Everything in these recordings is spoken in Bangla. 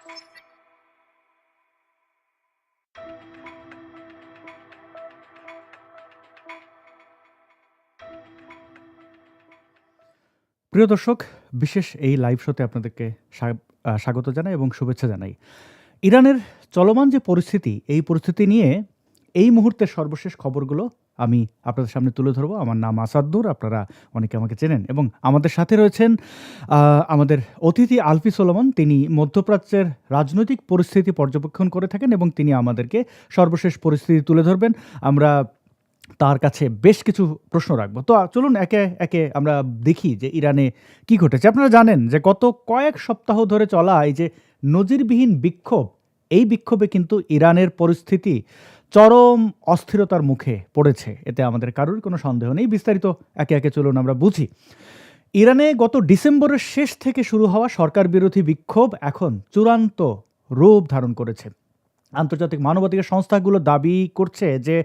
প্রিয় দর্শক, বিশেষ এই লাইভ শোতে আপনাদেরকে স্বাগত জানাই এবং শুভেচ্ছা জানাই। ইরানের চলমান যে পরিস্থিতি, এই পরিস্থিতি নিয়ে এই মুহূর্তের সর্বশেষ খবরগুলো আমি আপনাদের সামনে তুলে ধরবো। আমার নাম আসাদুর, আপনারা অনেকে আমাকে চেনেন এবং আমাদের সাথে রয়েছেন আমাদের অতিথি আলফি সোলোমন। তিনি মধ্যপ্রাচ্যের রাজনৈতিক পরিস্থিতি পর্যবেক্ষণ করে থাকেন এবং তিনি আমাদেরকে সর্বশেষ পরিস্থিতি তুলে ধরবেন। আমরা তার কাছে বেশ কিছু প্রশ্ন রাখবো। তো চলুন একে একে আমরা দেখি যে ইরানে কি ঘটেছে। আপনারা জানেন যে গত কয়েক সপ্তাহ ধরে চলা এই যে নজিরবিহীন বিক্ষোভ, এই বিক্ষোভে কিন্তু ইরানের পরিস্থিতি চরম অস্থিরতার মুখে পড়েছে। এতে আমাদের কারোর কোনো সন্দেহ নেই। বিস্তারিত একে একে চলুন আমরা বুঝি। ইরানে গত ডিসেম্বরের শেষ থেকে শুরু হওয়া সরকার বিরোধী বিক্ষোভ এখন চূড়ান্ত রূপ ধারণ করেছে। আন্তর্জাতিক মানবাধিকার সংস্থাগুলো দাবি করছে যে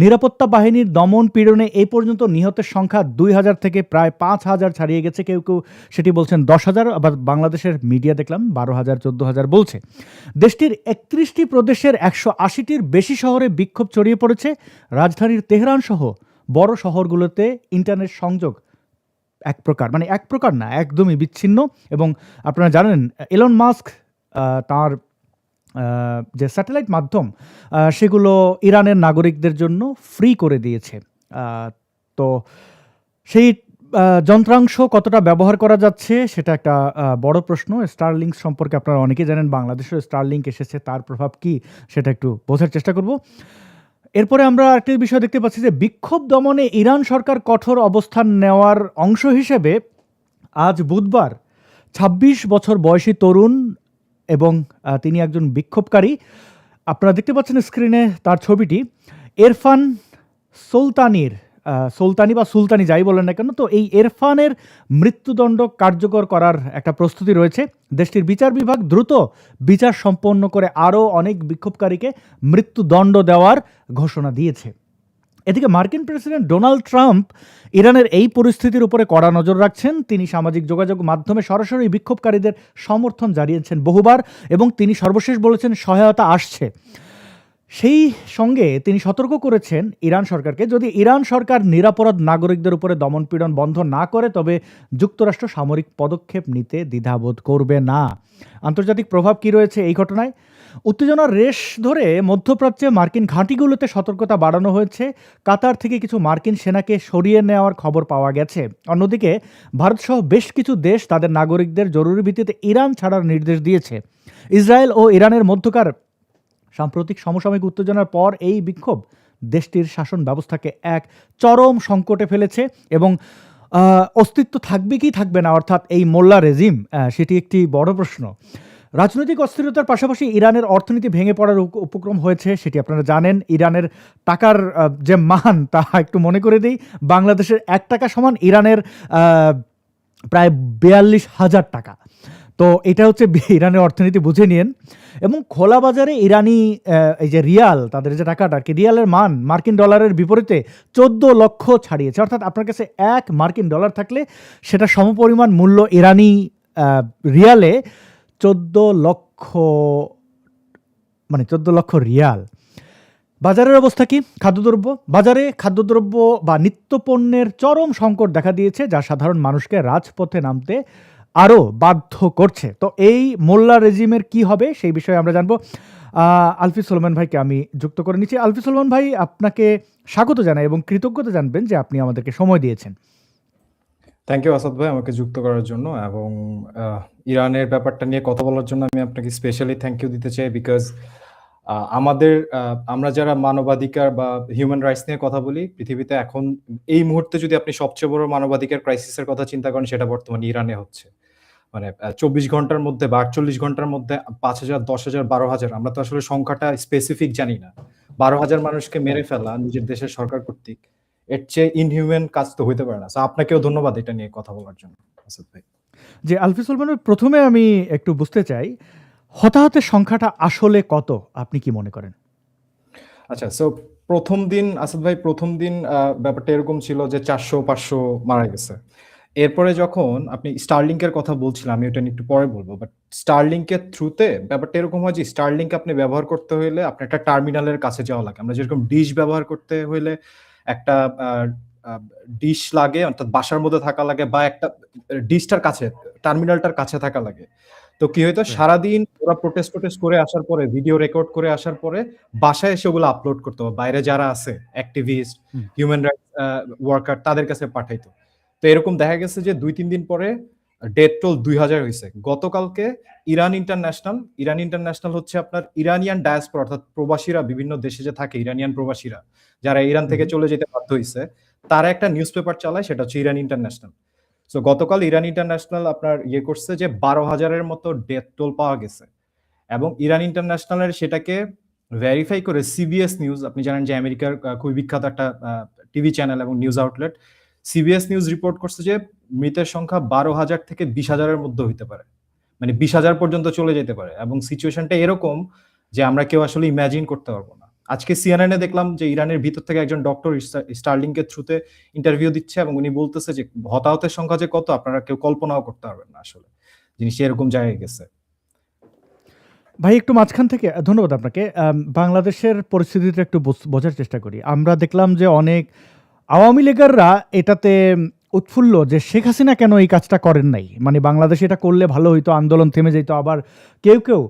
নিরাপত্তা বাহিনীর দমন পীড়নে এই পর্যন্ত নিহতের সংখ্যা ২,০০০ থেকে প্রায় ৫,০০০ ছাড়িয়ে গেছে। কেউ কেউ সেটি বলছেন ১০,০০০, আবার বাংলাদেশের মিডিয়া দেখলাম ১২,০০০, ১৪,০০০ বলছে। দেশটির ৩১টি প্রদেশের ১৮০টির বেশি শহরে বিক্ষোভ ছড়িয়ে পড়েছে। রাজধানীর তেহরান সহ বড় শহরগুলোতে ইন্টারনেট সংযোগ এক প্রকার না, একদমই বিচ্ছিন্ন। এবং আপনারা জানেন এলন মাস্ক তার যে স্যাটেলাইট মাধ্যম সেগুলো ইরানের নাগরিকদের জন্য ফ্রি করে দিয়েছে। তো সেই যন্ত্রাংশ কতটা ব্যবহার করা যাচ্ছে সেটা একটা বড় প্রশ্ন। স্টারলিংক সম্পর্কে আপনারা অনেকেই জানেন, বাংলাদেশেও স্টারলিংক এসেছে, তার প্রভাব কি সেটা একটু বোঝার চেষ্টা করব। এরপরে আমরা একটি বিষয় দেখতে পাচ্ছি যে বিক্ষোভ দমনে ইরান সরকার কঠোর অবস্থান নেওয়ার অংশ হিসেবে আজ বুধবার ২৬ বছর বয়সী তরুণ এবং তিনি একজন বিক্ষোভকারী, আপনারা দেখতে পাচ্ছেন স্ক্রিনে তার ছবিটি, এরফান সুলতানি বা সুলতানি যাই বলেন না কেন, তো এই এরফানের মৃত্যুদণ্ড কার্যকর করার একটা প্রস্তুতি রয়েছে। দেশটির বিচার বিভাগ দ্রুত বিচার সম্পন্ন করে আরও অনেক বিক্ষোভকারীকে মৃত্যুদণ্ড দেওয়ার ঘোষণা দিয়েছে। এদিকে মার্কিন প্রেসিডেন্ট ডোনাল্ড ট্রাম্প ইরানের এই পরিস্থিতির উপরে কড়া নজর রাখছেন। তিনি সামাজিক যোগাযোগ মাধ্যমে সরাসরি বিক্ষোভকারীদের সমর্থন জানিয়েছেন বহুবার এবং তিনি সর্বশেষ বলেছেন সহায়তা আসছে। সেই সঙ্গে তিনি সতর্ক করেছেন ইরান সরকারকে, যদি ইরান সরকার নিরপরাধ নাগরিকদের উপরে দমনপীড়ন বন্ধ না করে তবে যুক্তরাষ্ট্র সামরিক পদক্ষেপ নিতে দ্বিধাবোধ করবে না। আন্তর্জাতিক প্রভাব কি রয়েছে এই ঘটনায়? উত্তেজনার রেশ ধরে মধ্যপ্রাচ্যে মার্কিন ঘাঁটিগুলোতে সতর্কতা বাড়ানো হয়েছে। কাতার থেকে কিছু মার্কিন সেনাকে সরিয়ে নেওয়ার খবর পাওয়া গেছে। অন্যদিকে ভারতসহ বেশ কিছু দেশ তাদের নাগরিকদের জরুরি ভিত্তিতে ইরান ছাড়ার নির্দেশ দিয়েছে। ইসরায়েল ও ইরানের মধ্যকার সাম্প্রতিক সমসাময়িক উত্তেজনার পর এই বিক্ষোভ দেশটির শাসন ব্যবস্থাকে এক চরম সংকটে ফেলেছে এবং অস্তিত্ব থাকবে কি থাকবে না, অর্থাৎ এই মোল্লা রেজিম, সেটি একটি বড় প্রশ্ন। রাজনৈতিক অস্থিরতার পাশাপাশি ইরানের অর্থনীতি ভেঙে পড়ার উপক্রম হয়েছে, সেটি আপনারা জানেন। ইরানের টাকার যে মান তা একটু মনে করে দিই, বাংলাদেশের ১ টাকা সমান ইরানের প্রায় ৪২,০০০ টাকা। তো এটা হচ্ছে ইরানের অর্থনীতি, বুঝে নিন। এবং খোলা বাজারে ইরানি এই যে রিয়াল, তাদের যে টাকাটা আর কি, রিয়ালের মান মার্কিন ডলারের বিপরীতে ১৪ লক্ষ ছাড়িয়েছে। অর্থাৎ আপনার কাছে ১ মার্কিন ডলার থাকলে সেটা সমপরিমাণ মূল্য ইরানি রিয়ালে ১৪ লক্ষ, মানে ১৪ লক্ষ রিয়াল। বাজারের অবস্থা কি? বাজারে খাদ্যদ্রব্য বা নিত্যপণ্যের চরম সংকট দেখা দিয়েছে, যা সাধারণ মানুষকে রাজপথে নামতে আরও বাধ্য করছে। তো এই মোল্লা রেজিমের কি হবে সেই বিষয়ে আমরা জানবো। আলফি সোলোমন ভাইকে আমি যুক্ত করে নিচ্ছি। আলফি সোলোমন ভাই, আপনাকে স্বাগত জানাই এবং কৃতজ্ঞতা জানবেন যে আপনি আমাদেরকে সময় দিয়েছেন। থ্যাংক ইউ আসাদ ভাই আমাকে যুক্ত করার জন্য এবং ইরানের ব্যাপারটা নিয়ে কথা বলার জন্য আমি আপনাকে স্পেশালি থ্যাংক ইউ দিতে চাই। বিকজ আমরা যারা মানবাধিকার বা হিউম্যান রাইটস নিয়ে কথা বলি পৃথিবীতে, এখন এই মুহূর্তে যদি আপনি সবচেয়ে বড় মানবাধিকার ক্রাইসিসের কথা চিন্তা করেন, সেটা বর্তমানে ইরানে হচ্ছে। মানে ২৪ ঘন্টার মধ্যে বা ৪৮ ঘন্টার মধ্যে ৫,০০০, ১০,০০০, ১২,০০০, আমরা তো আসলে সংখ্যাটা স্পেসিফিক জানি না, ১২,০০০ মানুষকে মেরে ফেলা নিজের দেশের সরকার কর্তৃক, এর চেয়ে ইনহিউম্যান কাজ তো হইতে পারে না। আপনাকেও ধন্যবাদ এটা নিয়ে কথা বলার জন্য আসাদ ভাই। যে আলফি সোলোমন, প্রথমে আমি একটু বুঝতে চাই হতাহতের সংখ্যাটা আসলে কত, আপনি কি মনে করেন? আচ্ছা, সো প্রথম দিন আসাদ ভাই, প্রথম দিন ব্যাপারটা এরকম ছিল যে ৪০০-৫০০ মারা গেছে এরপরে যখন আপনি Starlink এর কথা বলছিলাম, আমি ওটা নিয়ে একটু পরে বলব। বাট Starlink এর থ্রুতে ব্যাপারটা এরকম হয় যে Starlink আপনি ব্যবহার করতে হইলে আপনার একটা টার্মিনালের কাছে যাওয়া লাগে। আমরা যেরকম ডিশ ব্যবহার করতে হইলে একটা আ আ ডিশ লাগে, অর্থাৎ বাসার মধ্যে থাকা লাগে বা একটা ডিশটার কাছে, টার্মিনালটার কাছে থাকা লাগে। তো কি হইতো, রাইট। সারাদিন ওরা প্রোটেস্ট করে আসার পরে, ভিডিও রেকর্ড করে আসার পরে বাসায় এসে ওগুলো আপলোড করতে হবে। বাইরে যারা আছে অ্যাক্টিভিস্ট, হুম। হিউম্যান রাইটস ওয়ার্কার, তাদের কাছে পাঠাইতো। তো এরকম দেখা গেছে যে ২-৩ দিন পরে ডেথ টোল ২,০০০ হইছে। গতকালকে ইরান ইন্টারন্যাশনাল হচ্ছে আপনার ইরানিয়ান ডায়াসপোরা, অর্থাৎ প্রবাসীরা বিভিন্ন দেশে যে থাকে, ইরানিয়ান প্রবাসীরা যারা ইরান হু, থেকে হু। চলে যেতে বাধ্য হইছে, তারা একটা নিউজ পেপার চালায়, সেটা হচ্ছে ইরান ইন্টারন্যাশনাল। সো গতকাল ইরান ইন্টারন্যাশনাল আপনার করছে যে ১২,০০০ এর মতো ডেথ টোল পাওয়া গেছে। এবং ইরান ইন্টারন্যাশনালের সেটাকে ভেরিফাই করে সিবিএস নিউজ, আপনি জানেন যে আমেরিকার খুবই বিখ্যাত একটা টিভি চ্যানেল এবং news outlet, CBS news report করছে যে মৃতের সংখ্যা ১২,০০০ থেকে ২০,০০০ এর মধ্যে হইতে পারে। মানে ২০,০০০ পর্যন্ত চলে যেতে পারে এবং সিচুয়েশনটা এরকম যে আমরা কেউ আসলে ইমাজিন করতে পারবো না। আজকে সিএনএন এ দেখলাম যে ইরানের ভিতর থেকে একজন ডক্টর স্টার্লিংক এর থ্রুতে ইন্টারভিউ দিচ্ছে এবং উনি বলতেছে যে হতাহতের সংখ্যা যে কত আপনারা কেউ কল্পনাও করতে পারবেন না আসলে। জিনিসটা এরকম জায়গায় গেছে। ভাই একটু মাঝখান থেকে ধন্যবাদ আপনাকে। বাংলাদেশের পরিস্থিতিটা একটু বোঝার চেষ্টা করি। আমরা দেখলাম যে অনেক আওয়ামী লীগাররা এটাতে উৎফুল্ল যে শেখ হাসিনা কেন এই কাজটা করেন নাই। মানে বাংলাদেশে এটা করলে ভালো হইতো, আন্দোলন থেমে যেত। আবার কেউ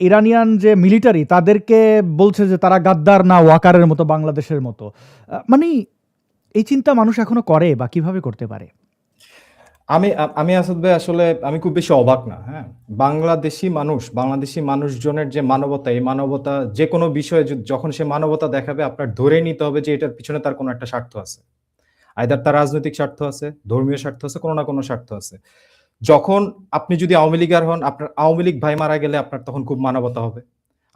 ইরানিয়ান যে মিলিটারি তাদেরকে বলছে যে তারা গাদ্দার না ওয়াকারের মতো, বাংলাদেশের মতো। মানে এই চিন্তা মানুষ এখনো করে বা কিভাবে করতে পারে? আমি আসাদ ভাই আসলে আমি খুব বেশি অবাক না, হ্যাঁ? বাংলাদেশি মানুষজনের যে মানবতা, এই মানবতা যেকোনো বিষয়ে যখন সে মানবতা দেখাবে, আপনার ধরেই নিতে হবে যে এটার পিছনে তার কোনো একটা স্বার্থ আছে। আইদার তার রাজনৈতিক স্বার্থ আছে, ধর্মীয় স্বার্থ আছে, কোনো না কোনো স্বার্থ আছে। যখন আপনি যদি আওয়ামী লীগার হন, আপনার আওয়ামী লীগ ভাই মারা গেলে আপনার তখন খুব মানবতা হবে।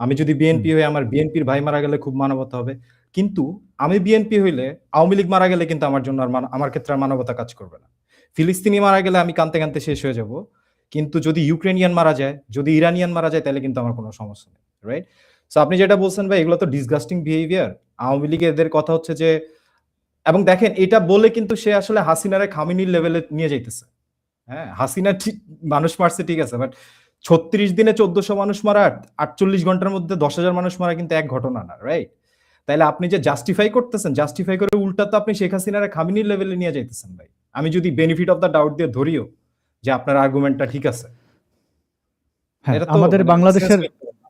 আমি যদি হুম। বিএনপি হই, আমার বিএনপির ভাই মারা গেলে খুব মানবতা হবে। কিন্তু আমি বিএনপি হইলে আওয়ামী লীগ মারা গেলে কিন্তু আমার জন্য আমার ক্ষেত্রে আর মানবতা কাজ করবে না। ফিলিস্তিনি মারা গেলে আমি কাঁদতে শেষ হয়ে যাব। কিন্তু যদি ইউক্রেনিয়ান মারা যায়, যদি ইরানিয়ান মারা যায়, তাহলে কিন্তু আমার কোনো সমস্যা নেই। রাইট? সো আপনি যেটা বলছেন ভাই, এগুলো তো ডিসগাস্টিং বিহেভিয়ার। আওয়ামী লীগের এদের কথা হচ্ছে যে, এবং দেখেন এটা বলে কিন্তু সে আসলে হাসিনারে খামেনির লেভেলে নিয়ে যাইতেছে। হ্যাঁ? হাসিনা ঠিক মানুষ মারছে, ঠিক আছে। বাট ৩৬ দিনে ১৪০০ মানুষ মারা, ৪৮ ঘন্টার মধ্যে ১০,০০০ মানুষ মারা কিন্তু এক ঘটনা না, রাইট? তাইলে আপনি যে জাস্টিফাই করতেছেন, জাস্টিফাই করে উল্টা তো আপনি শেখ হাসিনারে খামেনির লেভেলে নিয়ে যাইতেছেন ভাই। আমি যদি বেনিফিট অফ দ্য ডাউট দিয়ে ধরিও যে আপনার আর্গুমেন্টটা ঠিক আছে। হ্যাঁ, এটা তো আমাদের মানে সেন্স বাংলাদেশের মেক করে না।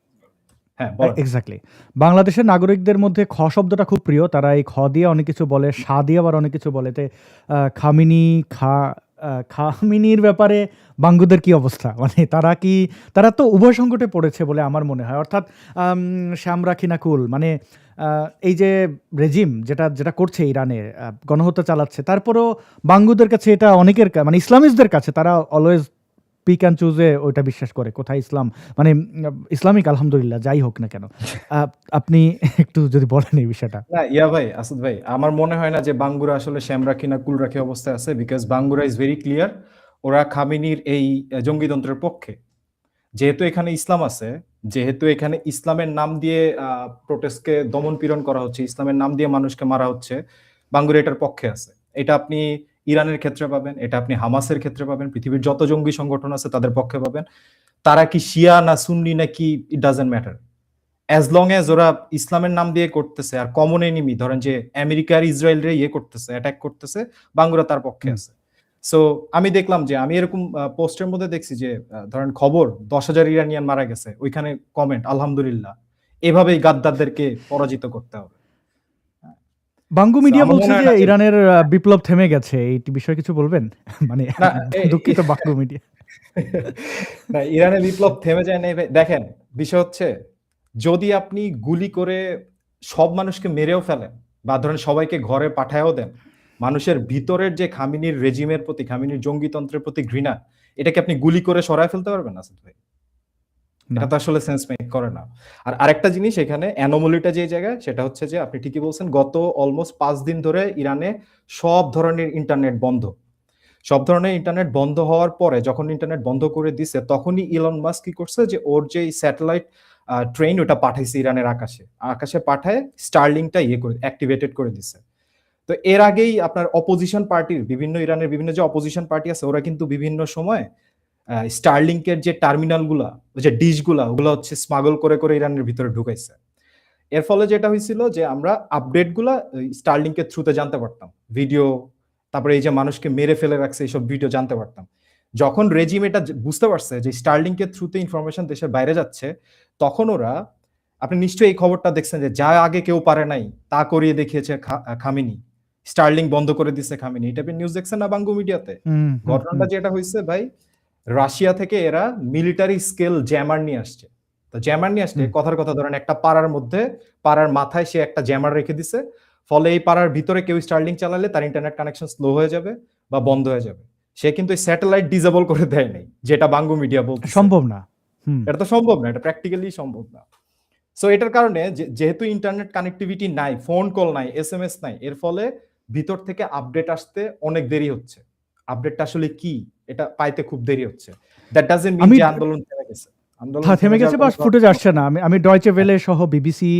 হ্যাঁ, বলেন। এক্সাক্টলি। বাংলাদেশের নাগরিকদের মধ্যে শব্দটা খুব প্রিয়। তারা এই দিয়ে অনেক কিছু বলে, দিয়ে আবার অনেক কিছু বলে। খামিনি, খামিনির ব্যাপারে বাঙ্গুদের কি অবস্থা? মানে তারা তো উভয় সংকটে পড়েছে বলে আমার মনে হয়। অর্থাৎ শ্যাম রাখি না কুল। মানে এই যে রেজিম যেটা করছে ইরানে, গণহত্যা চালাচ্ছে। তারপরেও বাঙ্গুদের কাছে এটা অনেকের মানে ইসলামিস্টদের কাছে তারা অলওয়েজ পিক অ্যান্ড চুজে ওইটা বিশ্বাস করে। কোথায় ইসলাম, মানে ইসলামিক আলহামদুলিল্লাহ যাই হোক না কেন। আ আপনি একটু যদি বলেন এই বিষয়টা। না, ভাই, আসাদ ভাই, আমার মনে হয় না যে বাঙ্গুরা আসলে শ্যাম রাখি না কুল রাখি অবস্থায় আছে। Because Bangura is very clear. ওরা খামেনির এই জঙ্গিতন্ত্রের পক্ষে। যেহেতু এখানে ইসলাম আছে, যেহেতু এখানে ইসলামের নাম দিয়ে প্রোটেস্টকে দমন-পীড়ন করা হচ্ছে, ইসলামের নাম দিয়ে মানুষকে মারা হচ্ছে, বাঙ্গুরা এটার পক্ষে আছে। এটা আপনি ইরানের ক্ষেত্রে পাবেন, এটা আপনি হামাসের ক্ষেত্রে পাবেন, পৃথিবীর যত জঙ্গি সংগঠন আছে তাদের পক্ষে পাবেন। তারা কি শিয়া না সুন্নি নাকি, it doesn't matter. As long as ওরা ইসলামের নাম দিয়ে করতেছে আর কমন এনিমি ধরেন যে আমেরিকা আর ইসরায়েলরে করতেছে, অ্যাটাক করতেছে, বাঙ্গুরা তার পক্ষে হুম। আছে। সো আমি দেখলাম যে আমি এরকম পোস্টের মধ্যে দেখছি যে ধরেন খবর ১০,০০০ ইরানিয়ান মারা গেছে। ওইখানে কমেন্ট আলহামদুলিল্লাহ। এভাবেই গাদ্দারদেরকে পরাজিত করতে হবে। হ্যাঁ। বাঙ্গু সো মিডিয়া আমার বলছে মনে হয় যে না যে ইরানের বিপ্লব থেমে গেছে। এই বিষয়ে কিছু বলবেন? মানে না এ এ দুঃখিত বাঙ্গু মিডিয়া। না, ইরানের বিপ্লব থেমে যায় নাই ভাই। দেখেন, বিষয় হচ্ছে যদি আপনি গুলি করে সব মানুষকে মেরেও ফেলেন বা ধরেন সবাইকে ঘরে পাঠায়ও দেন, মানুষের ভিতরের যে খামেনির রেজিমের প্রতি, খামেনির জঙ্গিতন্ত্রের প্রতি ঘৃণা, এটাকে আপনি গুলি করে সরায় ফেলতে পারবেন আসাদ ভাই? না। এটা তো আসলে সেন্স মেক করে না। আর আরেকটা জিনিস এখানে অ্যানোমালিটা যে জায়গায়, সেটা হচ্ছে যে আপনি ঠিকই বলছেন, গত অলমোস্ট ৫ দিন ধরে ইরানে সব ধরনের ইন্টারনেট বন্ধ। সব ধরনের ইন্টারনেট বন্ধ হওয়ার পরে, যখন ইন্টারনেট বন্ধ করে দিছে, তখনই ইলন মাস্ক কি করছে যে ওর যে স্যাটেলাইট ওটা পাঠাইছে ইরানের আকাশে পাঠায় স্টারলিংটা করে অ্যাক্টিভেটেড করে দিছে। তো এর আগেই আপনার অপোজিশন পার্টির ইরানের বিভিন্ন যে অপোজিশন পার্টি আছে ওরা কিন্তু বিভিন্ন সময় স্টারলিংকের যে টার্মিনালগুলা, ওই যে ডিশগুলা, ওগুলো হচ্ছে স্মাগল করে করে ইরানের ভিতরে ঢুকাইছে। এর ফলে যেটা হয়েছিল যে আমরা আপডেটগুলা স্টারলিংকের থ্রুতে জানতে পারতাম, ভিডিও, তারপরে এই যে মানুষকে মেরে ফেলে রাখছে এইসব ভিডিও জানতে পারতাম। যখন রেজিম এটা বুঝতে পারছে যে স্টারলিংকের থ্রুতে ইনফরমেশন দেশের বাইরে যাচ্ছে, তখন ওরা, আপনি নিশ্চয়ই এই খবরটা দেখছেন যে যা আগে কেউ পারে নাই তা করিয়ে দেখিয়েছে খামেনি, স্টারলিং বন্ধ করে দিচ্ছে খামেনি। এটা নিউজ দেখছেন না বাংগু মিডিয়াতে? ঘটনাটা যেটা হয়েছে ভাই, রাশিয়া থেকে এরা মিলিটারি স্কেল জ্যামার নিয়ে আসছে। তো জ্যামার নিয়ে আসলে কথার কথা ধরেন একটা পাড়ার মধ্যে, পাড়ার মাথায় সে একটা জ্যামার রেখে দিছে, ফলে এই পাড়ার ভিতরে কেউ স্টারলিং চালালে তার ইন্টারনেট কানেকশন স্লো হয়ে যাবে বা বন্ধ হয়ে যাবে। সে কিন্তু স্যাটেলাইট ডিসেবল করে দেয় নাই, যেটা বাংগু মিডিয়া বলছে। সম্ভব না, এটা তো সম্ভব না, এটা প্র্যাকটিক্যালি সম্ভব না। সো এটার কারণে যেহেতু ইন্টারনেট কানেক্টিভিটি নাই, ফোন কল নাই, এসএমএস নাই, এর ফলে ভিতর থেকে আপডেট আসতে অনেক দেরি হচ্ছে। আপডেটটা আসলে কি এটা পাইতে খুব দেরি হচ্ছে। দ্যাট ডাজন্ট মিন যে আন্দোলন থেমে গেছে। থেমে গেছে বা ফুটেজ আসছে না। আমি ডয়চে ভেলে সহ বিবিসি,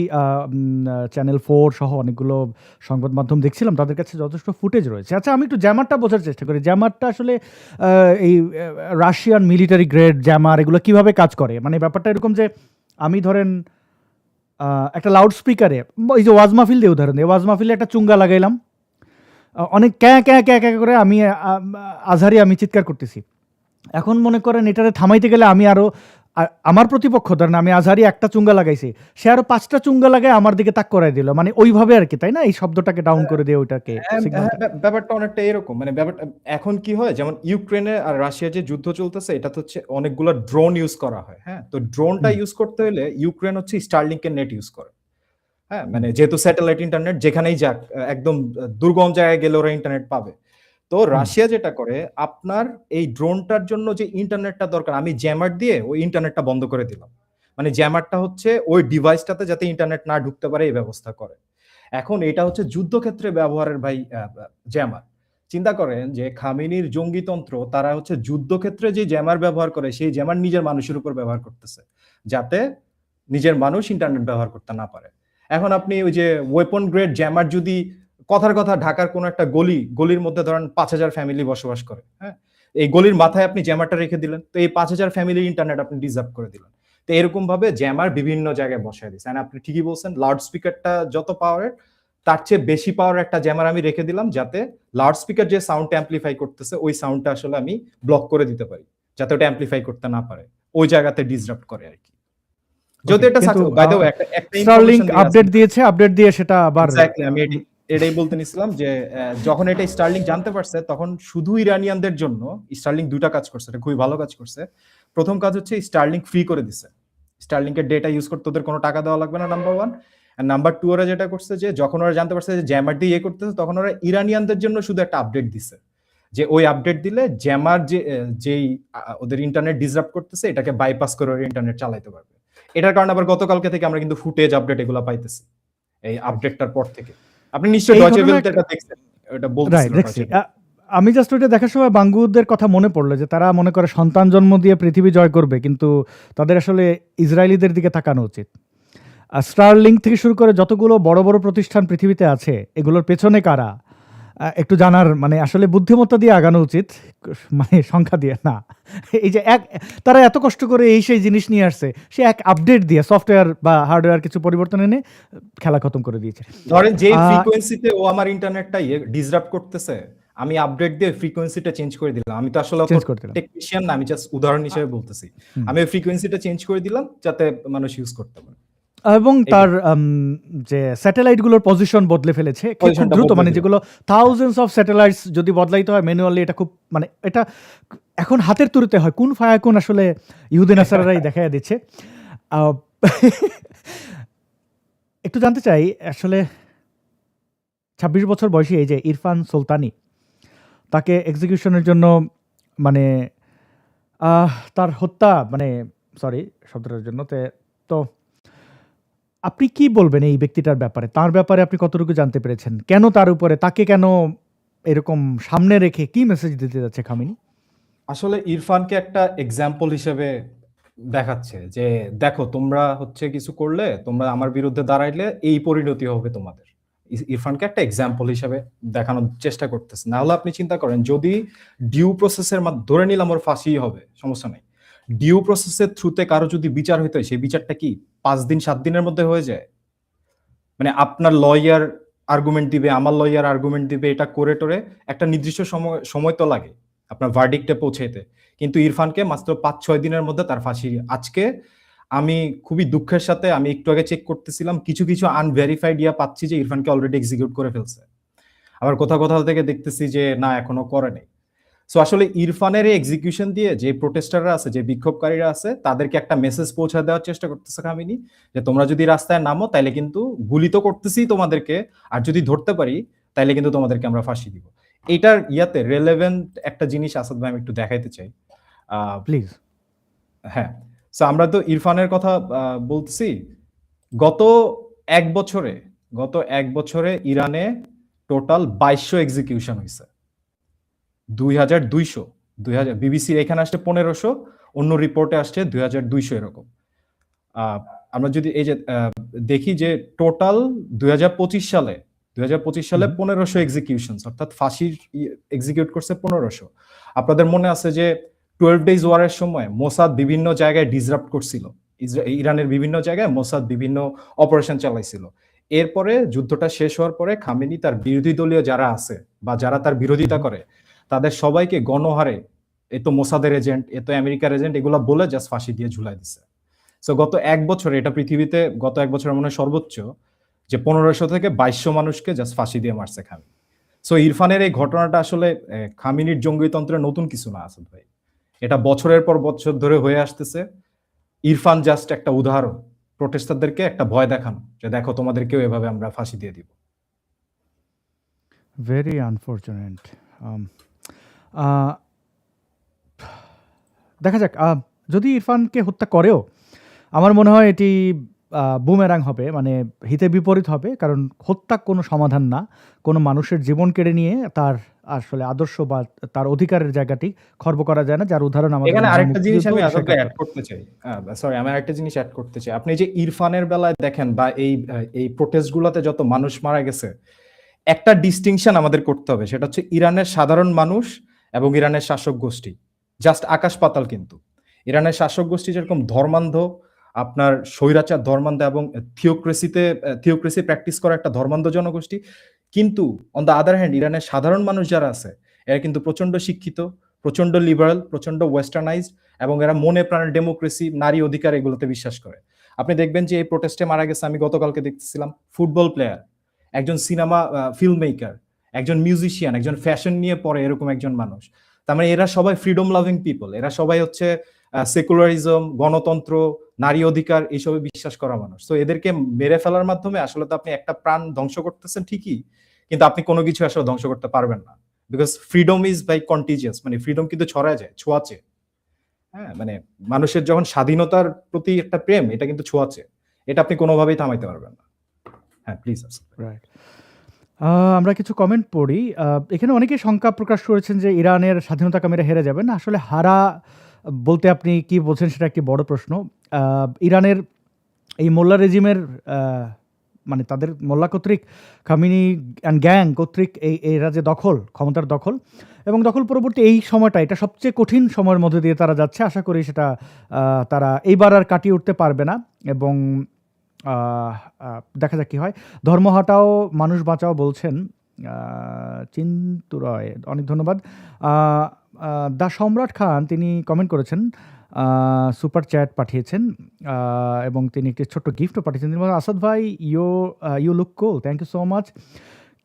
চ্যানেল 4 সহ অনেকগুলো সংবাদ মাধ্যম দেখছিলাম, তাদের কাছে যথেষ্ট ফুটেজ রয়েছে। আচ্ছা, আমি একটু জ্যামারটা বোঝার চেষ্টা করি। জ্যামারটা আসলে এই রাশিয়ান মিলিটারি গ্রেড জ্যামার এগুলো কিভাবে কাজ করে? মানে ব্যাপারটা এরকম যে আমি ধরেন একটা লাউড স্পিকারে, এই যে ওয়াজ মাহফিল দিয়ে উদাহরণ দিই, ওয়াজ মাহফিলে একটা চুঙ্গা লাগাইলাম, অনেক ক্যাঁ ক্যাঁ ক্যাঁ ক্যাঁ করে আমি আজহারি আমি চিৎকার করতেছি। এখন মনে করেন এটারে থামাইতে গেলে আমি আরো আমার প্রতিপক্ষ, ধরেন আমি আজহারি একটা চুঙ্গা লাগাইছি, সে আরো 5টা চুঙ্গা লাগায় আমার দিকে তাক করাই দিল, মানে ওইভাবে আর কি, তাই না? এই শব্দটাকে ডাউন করে দিয়ে ওইটাকে ব্যাপারটা অনেকটা এরকম। মানে ব্যাপারটা এখন কি হয়, যেমন ইউক্রেনে আর রাশিয়ার যে যুদ্ধ চলতেছে, এটা তো হচ্ছে অনেকগুলো ড্রোন ইউজ করা হয়। হ্যাঁ, তো ড্রোনটা ইউজ করতে হলে ইউক্রেন হচ্ছে স্টারলিংকের নেট ইউজ করে। হ্যাঁ, মানে যেহেতু স্যাটেলাইট ইন্টারনেট, যেখানেই যাক, একদম দুর্গম জায়গায় গেলে ওরা ইন্টারনেট পাবে। তো রাশিয়া যেটা করে, আপনার এই ড্রোনটার জন্য যে ইন্টারনেটটা দরকার, আমি জ্যামার দিয়ে ওই ইন্টারনেটটা বন্ধ করে দিলাম। মানে জ্যামারটা হচ্ছে ওই ডিভাইসটাতে যাতে ইন্টারনেট না ঢুকতে পারে এই ব্যবস্থা করে। এখন এটা হচ্ছে যুদ্ধক্ষেত্রে ব্যবহারের ভাই জ্যামার। চিন্তা করেন যে খামেনির জঙ্গিতন্ত্র, তারা হচ্ছে যুদ্ধক্ষেত্রে যে জ্যামার ব্যবহার করে, সেই জ্যামার নিজের মানুষের উপর ব্যবহার করতেছে, যাতে নিজের মানুষ ইন্টারনেট ব্যবহার করতে না পারে। এখন আপনি ওই যে ওয়েপন গ্রেড জ্যামার যদি, কথার কথা ঢাকার কোন একটা গলির মধ্যে ধরেন 5000 ফ্যামিলি বসবাস করে, হ্যাঁ, এই গলির মাথায় আপনি জ্যামারটা রেখে দিলেন, তো এই 5000 ফ্যামিলির ইন্টারনেট আপনি ডিজার্ভ করে দিলেন। তো এরকম ভাবে জ্যামার বিভিন্ন জায়গায় বসায় দিচ্ছে। আপনি ঠিকই বলছেন, লাউড স্পিকারটা যত পাওয়ারের, তার চেয়ে বেশি পাওয়ার একটা জ্যামার আমি রেখে দিলাম, যাতে লাউড স্পিকার যে সাউন্ড অ্যাম্পলিফাই করতেছে ওই সাউন্ডটা আসলে আমি ব্লক করে দিতে পারি, যাতে ওটা অ্যাম্পলিফাই করতে না পারে, ওই জায়গাতে ডিসরাপ্ট করে আর কি। যদি এটা বাই দ্য ওয়ে একটা স্টারলিংক আপডেট দিয়েছে, আপডেট দিয়ে সেটা আবার এক্স্যাক্টলি আমি এটাই বলতে নিছিলাম যে যখন এটা স্টারলিংক জানতে পারছে, তখন শুধু ইরানিয়ানদের জন্য স্টারলিংক দুইটা কাজ করছে, এটা খুবই ভালো কাজ করছে। প্রথম কাজ হচ্ছে স্টারলিংক ফ্রি করে দিছে, স্টারলিংকের ডেটা ইউজ করতে ওদের কোনো টাকা দেওয়া লাগবে না, নাম্বার 1। আর নাম্বার 2, ওরা যেটা করছে যে যখন ওরা জানতে পারছে যে জ্যামার দিয়ে করতেছে, তখন ওরা ইরানিয়ানদের জন্য শুধু একটা আপডেট দিছে, যে ওই আপডেট দিলে জ্যামার যেই ওদের ইন্টারনেট ডিসরাপ্ট করতেছে এটাকে বাইপাস করে ওরা ইন্টারনেট চালাইতে পারবে। এটার কারণে আবার গতকালকে থেকে আমরা কিন্তু ফুটেজ আপডেট এগুলো পাইতেছি এই আপডেটটার পর থেকে। আপনি নিশ্চয়ই ডয়চে ভেলতে এটা দেখছেন, এটা বলতেছিলেন। আমি জাস্ট ওইটা দেখার সময় বাঙ্গুদের কথা মনে পড়লো যে তারা মনে করে সন্তান জন্ম দিয়ে পৃথিবী জয় করবে, কিন্তু তাদের আসলে ইসরায়েলিদের দিকে তাকানো উচিত। স্টারলিংক থেকে শুরু করে যতগুলো বড় বড় প্রতিষ্ঠান পৃথিবীতে আছে, এগুলোর পেছনে কারা একটু জানার, মানে আসলে বুদ্ধিমত্তা দিয়ে আগানো উচিত, মানে সংখ্যা দিয়ে না। এই যে তারা এত কষ্ট করে সেই জিনিস নিয়ে আসছে, সে এক আপডেট দিয়ে সফটওয়্যার বা হার্ডওয়্যার কিছু পরিবর্তন এনে খেলা খতম করে দিয়েছে। ধরেন যে ফ্রিকোয়েন্সিতে ও আমার ইন্টারনেটটা ডিসরাপ্ট করতেছে, আমি আপডেট দিয়ে ফ্রিকোয়েন্সিটা চেঞ্জ করে দিলাম। আমি তো আসলে টেকনিশিয়ান না, আমি জাস্ট উদাহরণ হিসেবে বলতেছি। আমি ফ্রিকোয়েন্সিটা চেঞ্জ করে দিলাম যাতে মানুষ ইউজ করতে পারে। এবং তার যে স্যাটেলাইটগুলোর পজিশন বদলে ফেলেছে খুব দ্রুত, মানে যেগুলো থাউজেন্ডস অফ স্যাটেলাইটস যদি বদলাইতে হয় ম্যানুয়ালি, এটা খুব, মানে এটা এখন হাতের তুড়িতে হয়। কোন ফায়াকুন আসলে ইহুদি নাসারারাই দেখাইয়া দিচ্ছে। একটু জানতে চাই আসলে 26 বছর বয়সী এই যে ইরফান সুলতানি, তাকে এক্সিকিউশনের জন্য, মানে তার হত্যা, মানে সরি শব্দটার জন্য, তো আপনি কি বলবেন এই ব্যক্তিটার ব্যাপারে? তার ব্যাপারে আপনি কতটুকু জানতে পেরেছেন? কেন তার উপরে, তাকে কেন এরকম সামনে রেখে কি মেসেজ দিতে যাচ্ছে খামেনি? আসলে ইরফানকে একটা এক্সাম্পল হিসেবে দেখাচ্ছে যে দেখো, তোমরা হচ্ছে কিছু করলে, তোমরা আমার বিরুদ্ধে দাঁড়াইলে এই পরিণতি হবে তোমাদের। ইরফানকে একটা এক্সাম্পল হিসেবে দেখানোর চেষ্টা করতেছে। না হলে আপনি চিন্তা করেন, যদি ডিউ প্রসেসের ধরে নিলাম ওর ফাঁসি হবে, সমস্যা নাই, ডিউ প্রসেসের থ্রুতে কারো যদি বিচার হইতে হয়, সেই বিচারটা কি 5 দিন 7 দিনের মধ্যে হয়ে যায়? মানে আপনার লয়ার আর্গুমেন্ট দিবে, আমার লয়ার আর্গুমেন্ট দিবে, এটা করে টোরে একটা নির্দিষ্ট সময় তো লাগে আপনার ভার্ডিক্টে পৌঁছাইতে। কিন্তু ইরফানকে মাত্র 5-6 দিনের মধ্যে তার ফাঁসি। আজকে আমি খুবই দুঃখের সাথে, আমি একটু আগে চেক করতেছিলাম, কিছু কিছু আনভেরিফাইড ইয়া পাচ্ছি যে ইরফানকে অলরেডি এক্সিকিউট করে ফেলছে। আবার কোথাও কোথাও থেকে দেখতেছি যে না, এখনো করে নাই। সো আসলে ইরফানের এই এক্সিকিউশন দিয়ে যে প্রোটেস্টাররা আছে, যে বিক্ষোভকারীরা আছে, তাদেরকে একটা মেসেজ পৌঁছা দেওয়ার চেষ্টা করতেছে খামিনি, যে তোমরা যদি রাস্তায় নামো তাইলে কিন্তু গুলি তো করতেছি তোমাদেরকে, আর যদি ধরতে পারি তাইলে কিন্তু তোমাদেরকে আমরা ফাঁসি দিব। এটার ইয়াতে রেলেভেন্ট একটা জিনিস আসাদ ভাই আমি একটু দেখাইতে চাই। প্লিজ। হ্যাঁ, সো আমরা তো ইরফানের কথা বলতেছি। গত এক বছরে ইরানে টোটাল 2200 এক্সিকিউশন হয়েছে। 2200, বিবিসির এখানে আসছে 1500, অন্য রিপোর্টে আসছে 2200 এরকম। আমরা যদি এই যে দেখি যে টোটাল 2025 সালে 1500 এক্সিকিউশন, অর্থাৎ ফাঁসির এক্সিকিউট করছে 1500। আপনাদের মনে আছে যে 12 ডেজ ওয়ারের সময় মোসাদ বিভিন্ন জায়গায় ডিসরাপ্ট করছিল, ইরানের বিভিন্ন জায়গায় মোসাদ বিভিন্ন অপারেশন চালাইছিল। এরপরে যুদ্ধটা শেষ হওয়ার পরে খামেনি তার বিরোধী দলীয় যারা আছে বা যারা তার বিরোধিতা করে, তাদের সবাইকে গণহারে এ তো মোসাদের এজেন্ট, এ তো আমেরিকার এজেন্ট, এগুলো বলে জাস্ট ফাঁসি দিয়ে ঝুলাই দিছে। সো গত এক বছরে, এটা পৃথিবীতে গত এক বছরের মনে হয় সর্বোচ্চ, যে 1500 থেকে 2200 মানুষকে জাস্ট ফাঁসি দিয়ে মারছে খামিনি। সো ইরফানের এই ঘটনাটা আসলে খামিনির জঙ্গিতন্ত্রের নতুন কিছু না আসাদ ভাই, এটা বছরের পর বছর ধরে হয়ে আসতেছে। ইরফান জাস্ট একটা উদাহরণ, প্রোটেস্টারদেরকে একটা ভয় দেখানো, যে দেখো তোমাদেরকেও এভাবে আমরা ফাঁসি দিয়ে দিব। Very unfortunate. দেখা যাক, যদি ইরফানকে হত্যা করেও আমার মনে হয় এটি বুমেরাং হবে, মানে হিতে বিপরীত হবে, কারণ হত্যা কোনো সমাধান না। কোনো মানুষের জীবন কেড়ে নিয়ে তার আসলে আদর্শ বা তার অধিকারের জায়গাটি খর্ব করা যায় না, যার উদাহরণ আমাদের এখানে আরেকটা জিনিস আমি মুক্তিযুদ্ধ, আসলে অ্যাড করতে চাই। সরি, আমি আরেকটা জিনিস অ্যাড করতে চাই। আপনি যে ইরফানের বেলায় দেখেন বা এই প্রোটেস্ট গুলাতে যত মানুষ মারা গেছে, একটা ডিস্টিংশন আমাদের করতে হবে, সেটা হচ্ছে ইরানের সাধারণ মানুষ এবং ইরানের শাসক গোষ্ঠী। জাস্ট আকাশ পাতাল কিন্তু। ইরানের শাসক গোষ্ঠী যেরকম ধর্মান্ধ, আপনার স্বৈরাচার ধর্মান্ধ এবং থিওক্রেসি প্র্যাকটিস করা একটা ধর্মান্ধ জনগোষ্ঠী, কিন্তু অন দ্য আদার হ্যান্ড ইরানের সাধারণ মানুষ যারা আছে, এরা কিন্তু প্রচন্ড শিক্ষিত, প্রচন্ড লিবারাল, প্রচন্ড ওয়েস্টার্নাইজড, এবং এরা মনে প্রাণে ডেমোক্রেসি, নারী অধিকার এগুলোতে বিশ্বাস করে। আপনি দেখবেন যে এই প্রোটেস্টে মারা গেছে, আমি গতকালকে দেখতেছিলাম, ফুটবল প্লেয়ার, একজন সিনেমা ফিল্ম মেকার, একজন মিউজিশিয়ান, একজন ফ্যাশন নিয়ে পড়ে এরকম একজন মানুষ। তার মানে এরা সবাই ফ্রিডম লাভিং পিপল, এরা সবাই হচ্ছে সেকুলারিজম, গণতন্ত্র, নারী অধিকার এইসবে বিশ্বাস করা মানুষ। তো এদেরকে মেরে ফেলার মাধ্যমে আসলে তো আপনি একটা প্রাণ ধ্বংস করতেছেন ঠিকই, কিন্তু আপনি কোনো কিছু আসলে ধ্বংস করতে পারবেন না, because freedom is by contagious, মানে ফ্রিডম কিন্তু ছড়ায় যায়, ছোঁয়াচে। হ্যাঁ, মানে মানুষের যখন স্বাধীনতার প্রতি একটা প্রেম, এটা কিন্তু ছোঁয়াচে, এটা আপনি কোনোভাবেই থামাইতে পারবেন না। হ্যাঁ, প্লিজ। রাইট। আমরা কিছু কমেন্ট পড়ি। এখানে অনেকেই শঙ্কা প্রকাশ করেছেন যে ইরানের স্বাধীনতাকামীরা হেরে যাবেন। আসলে হারা বলতে আপনি কি বলছেন সেটা একটি বড় প্রশ্ন। ইরানের এই মোল্লা রেজিমের মানে তাদের মোল্লা কর্তৃক, খামিনি অ্যান্ড গ্যাং কর্তৃক এই রাজ্যে ক্ষমতার দখল এবং দখল পরবর্তী এই সময়টা, এটা সবচেয়ে কঠিন সময়ের মধ্যে দিয়ে তারা যাচ্ছে। আশা করি সেটা তারা এইবার আর কাটিয়ে উঠতে পারবে না, এবং দেখা যাক কী হয়। ধর্ম হটাও মানুষ বাঁচাও বলছেন চিন্তু রয়, অনেক ধন্যবাদ। দা সম্রাট খান তিনি কমেন্ট করেছেন, সুপার চ্যাট পাঠিয়েছেন, এবং তিনি একটি ছোট্ট গিফটও পাঠিয়েছেন। তিনি বলেন, আসাদ ভাই, you look cool, thank you so much,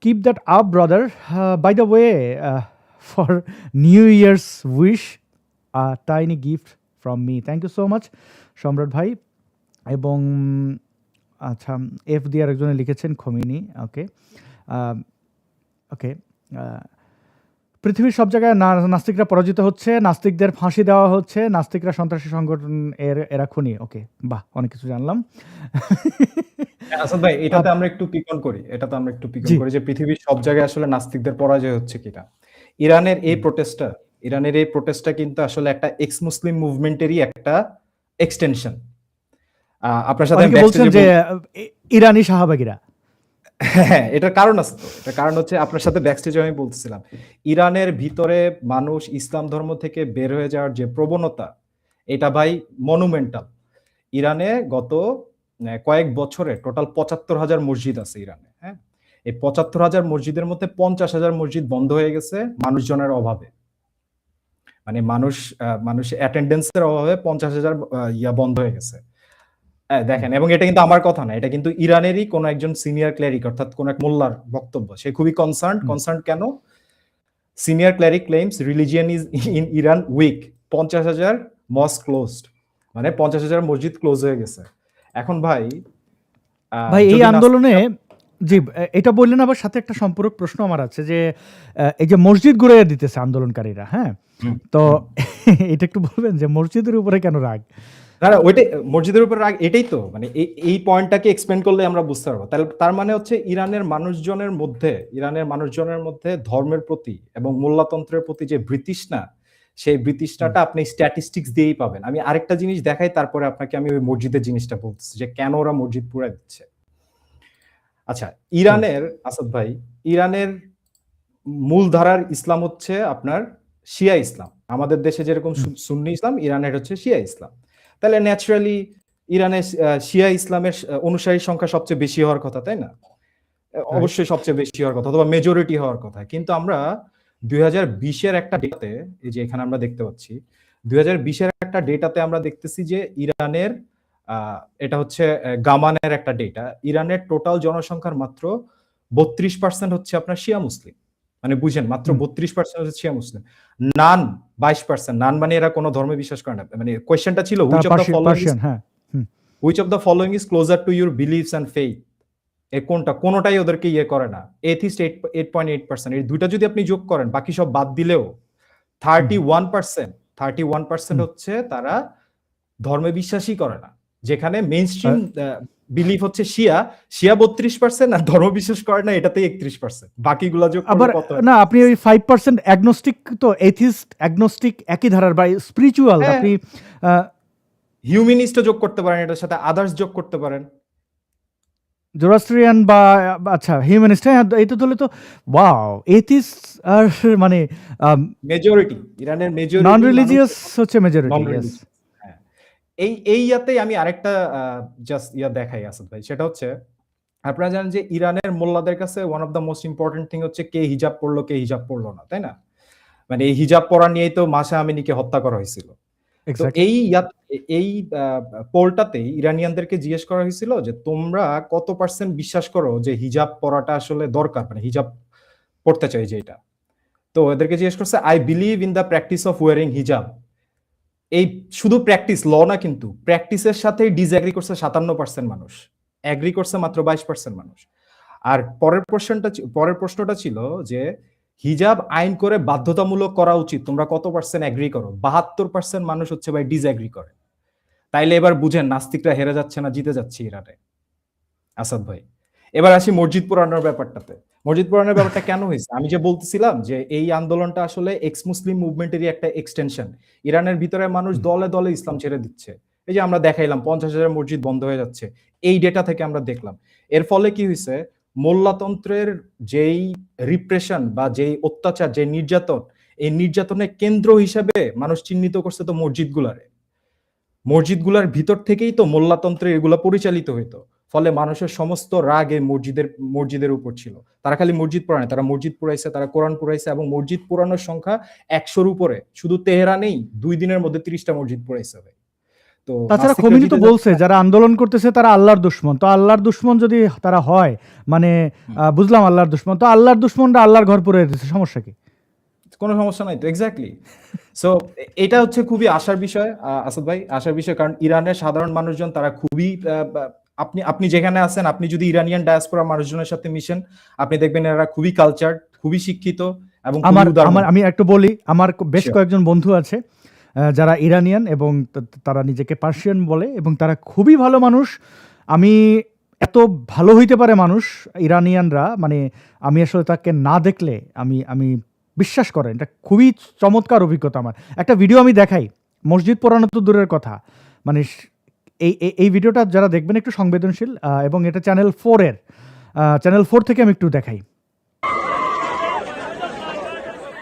keep that up brother. By the way, for new years wish tiny gift from me, thank you so much Samrat ভাই। এবং আচ্ছা, এফ দিয়ে আরেকজনে লিখেছেন খোমেনি। ওকে ওকে, পৃথিবীর সব জায়গায় নাস্তিকরা পরাজিত হচ্ছে, নাস্তিকদের ফাঁসি দেওয়া হচ্ছে, নাস্তিকরা সন্ত্রাসী সংগঠন, এরা খুনি। ওকে, বাহ, অনেক কিছু জানলাম। আসাদ ভাই, এটাতে আমরা একটু পিকন করি, যে পৃথিবীর সব জায়গায় আসলে নাস্তিকদের পরাজয় হচ্ছে কিনা। ইরানের এই প্রোটেস্টটা কিন্তু আসলে একটা এক্স মুসলিম মুভমেন্টেরই একটা এক্সটেনশন। আপনার সাথে বলছেন যে ইরানি শাহবাগীরা, হ্যাঁ, এটার কারণ আছে তো। এটার কারণ হচ্ছে আপনার সাথে ব্যাকস্টেজে আমি বলতেছিলাম। ইরানের ভিতরে মানুষ ইসলাম ধর্ম থেকে বের হয়ে যাওয়ার যে প্রবণতা, এটা ভাই মনুমেন্টাল। ইরানে গত কয়েক বছরে টোটাল ৭৫,০০০ মসজিদ আছে ইরানে, হ্যাঁ? এই ৭৫,০০০ মসজিদের মধ্যে ৫০,০০০ মসজিদ বন্ধ হয়ে গেছে মানুষজনের অভাবে। মানে মানুষ অ্যাটেন্ডেন্স এর অভাবে ৫০,০০০ বন্ধ হয়ে গেছে। হ্যাঁ, দেখেন, এবং এটা কিন্তু আমার কথা না। এটা কিন্তু ইরানেরই কোন একজন সিনিয়র ক্লেরিক অর্থাৎ কোন এক মোল্লার বক্তব্য। সে খুবই কনসার্নড কেন? Senior cleric claims religion is in Iran weak. ৫০,০০০ মস্ক ক্লোজড। মানে ৫০,০০০ মসজিদ ক্লোজ হয়ে গেছে। এখন ভাই ভাই এই যদি আন্দোলনে জি, এটা বললেন, আবার সাথে একটা সম্পূরক প্রশ্ন আমার আছে যে এই যে মসজিদ ঘুরাইয়া দিতেছে আন্দোলনকারীরা, হ্যাঁ? হুম, তো হুম। এটা একটু বলবেন যে মসজিদের উপরে কেন রাগ? না, না, ওইটাই মসজিদের উপর রাগ, এটাই তো মানে এই পয়েন্টটাকে এক্সপ্লেন করলে আমরা বুঝতে পারবো। তার মানে হচ্ছে ইরানের মানুষজনের মধ্যে ধর্মের প্রতি এবং মোল্লাতন্ত্রের প্রতি যে বৃতৃষ্ণা, সেই বৃতৃষ্ণাটা আপনি স্ট্যাটিস্টিক্স দিয়েই পাবেন। আমি আরেকটা জিনিস দেখাই, তারপরে আপনাকে আমি ওই মসজিদের জিনিসটা বলতেছি যে কেন ওরা মসজিদ পুড়ায় দিচ্ছে। আচ্ছা, আসাদ ভাই, ইরানের মূলধারার ইসলাম হচ্ছে আপনার শিয়া ইসলাম। আমাদের দেশে যেরকম সুন্নি ইসলাম, ইরানের হচ্ছে শিয়া ইসলাম। তাহলে ন্যাচারালি ইরানে শিয়া ইসলামের অনুসারীর সংখ্যা সবচেয়ে বেশি হওয়ার কথা, তাই না? অবশ্যই সবচেয়ে বেশি হওয়ার কথা, অথবা মেজরিটি হওয়ার কথা। কিন্তু আমরা ২০২০-এর একটা ডেটাতে, এই যে এখানে আমরা দেখতে পাচ্ছি, ২০২০-এর একটা ডেটাতে আমরা দেখতেছি যে ইরানের এটা হচ্ছে গামানের একটা ডেটা। ইরানের টোটাল জনসংখ্যার মাত্র ৩২% হচ্ছে আপনার শিয়া মুসলিম। মানে বুঝেন, মাত্র ৩২% হচ্ছে শিয়া মুসলিম। নান ২২%। নান মানে এরা কোনো ধর্মে বিশ্বাস করে না। মানে কোয়েশ্চেনটা ছিল which of the following is closer to your beliefs and faith. কোনোটাই ওদেরকে ইয়ে করে না। এথিস্ট 8.8%। এই দুইটা যদি আপনি যোগ করেন, বাকি সব বাদ দিলেও 31% হচ্ছে তারা ধর্মে বিশ্বাসই করে না। যেখানে মেইনস্ট্রিম বিলিফ হচ্ছে শিয়া ৩২% আর ধর্ম বিশ্বাস করে না এটাতে ৩১%। বাকিগুলা যোগ করলে কত? না, আপনি ওই 5% অ্যাগনস্টিক, তো এথিস্ট অ্যাগনস্টিক একই ধারার বা স্পিরিচুয়াল, আপনি হিউম্যানিস্টও যোগ করতে পারেন, এটার সাথে আদার্স যোগ করতে পারেন, জোরাস্ট্রিয়ান বা আচ্ছা হিউম্যানিস্ট, হ্যাঁ এটা ধরলে তো ওয়াও, এথিস্ট আর মানে মেজরিটি, ইরানের মেজরিটি নন রিলিজিয়াস হচ্ছে মেজরিটি। ইয়েস, এই ইয়াতেই আমি আরেকটা জাস্ট দেখাই আসাদ ভাই, সেটা হচ্ছে আপনারা জানেন যে ইরানের মোল্লাদের কাছে one of the most important thing হচ্ছে কে হিজাব পড়লো, কে হিজাব পড়লো না, তাই না? মানে এই হিজাব পরা নিয়েই তো মাসা আমিনিকে হত্যা করা হয়েছিল। তো এই পোলটাতেই ইরানিয়ানদেরকে জিজ্ঞেস করা হয়েছিল যে তোমরা কত পার্সেন্ট বিশ্বাস করো যে হিজাব পরাটা আসলে দরকার, মানে হিজাব পড়তে চাই যে এটা। তো এদেরকে জিজ্ঞেস করছে, I believe in the practice of wearing hijab. এই শুধু প্র্যাকটিস, ল না, কিন্তু প্র্যাকটিসের সাথে ডিসএগ্রি করছে ৫৭% মানুষ, এগ্রি করছে মাত্র ২২% মানুষ। আর পরের প্রশ্নটা ছিল যে হিজাব আইন করে বাধ্যতামূলক করা উচিত, তোমরা কত পার্সেন্ট এগ্রি করো? ৭২% মানুষ হচ্ছে ভাই ডিসএগ্রি করে। তাইলে এবার বুঝেন নাস্তিকরা হেরে যাচ্ছে না জিতে যাচ্ছে ইরানে, আসাদ ভাই। এবার আসি মসজিদ পুরানোর ব্যাপারটাতে। মসজিদ পুরানোর ব্যাপারটা কেন হয়েছে? আমি যে বলতেছিলাম যে এই আন্দোলনটা আসলে এক্স মুসলিম মুভমেন্টেরই একটা এক্সটেনশন। ইরানের ভিতরে মানুষ দলে দলে ইসলাম ছেড়ে দিচ্ছে। এই যে আমরা দেখাইলাম ৫০,০০০ মসজিদ বন্ধ হয়ে যাচ্ছে, এই ডেটা থেকে আমরা দেখলাম। এর ফলে কি হয়েছে? মোল্লাতন্ত্রের যেই রিপ্রেশন বা যেই অত্যাচার, যে নির্যাতন, এই নির্যাতনের কেন্দ্র হিসেবে মানুষ চিহ্নিত করছে তো মসজিদগুলার ভিতর থেকেই তো মোল্লাতন্ত্রে এগুলা পরিচালিত হইতো। ফলে মানুষের সমস্ত রাগ এই মসজিদের উপর ছিল। তারা খালি মসজিদ পোড়ায়, তারা মসজিদ পোড়াইছে, তারা কোরআন পোড়াইছে, এবং মসজিদ পোড়ানোর সংখ্যা ১০০-র উপরে। শুধু তেহরানেই ২ দিনের মধ্যে ৩০টা মসজিদ পোড়াইছে ভাই। তো তাছাড়া খোমেনি তো বলছে যারা আন্দোলন করতেছে তারা আল্লাহর দুশমন। তো আল্লাহর দুশমন যদি তারা হয়, মানে বুঝলাম আল্লাহর দুশমন, তো আল্লাহর দুশমনরা আল্লাহর ঘর পুড়িয়ে দিচ্ছে, সমস্যা কি? কোনো সমস্যা নাই তো, এক্স্যাক্টলি। সো এটা হচ্ছে খুবই আশার বিষয় আসাদ ভাই, আশার বিষয়। কারণ ইরানের সাধারণ মানুষজন তারা খুবই আপনি যেখানে আছেন, আপনি যদি ইরানিয়ান ডায়াসপোরা মানুষজনের সাথে মিশেন, আপনি দেখবেন এরা খুবই কালচার, খুবই শিক্ষিত এবং আমি একটু বলি, আমার বেশ কয়েকজন বন্ধু আছে যারা ইরানিয়ান এবং তারা নিজেকে পার্সিয়ান বলে, এবং তারা খুবই ভালো মানুষ। আমি এত ভালো হইতে পারে মানুষ ইরানিয়ানরা, মানে আমি আসলে তাকে না দেখলে আমি বিশ্বাস করেন, এটা খুবই চমৎকার অভিজ্ঞতা আমার। একটা ভিডিও আমি দেখাই, মসজিদ পোড়ানো তো দূরের কথা, মানে এই ভিডিওটা যারা দেখবেন একটু সংবেদনশীল, এবং এটা চ্যানেল 4-এর, চ্যানেল 4 থেকে আমি একটু দেখাই।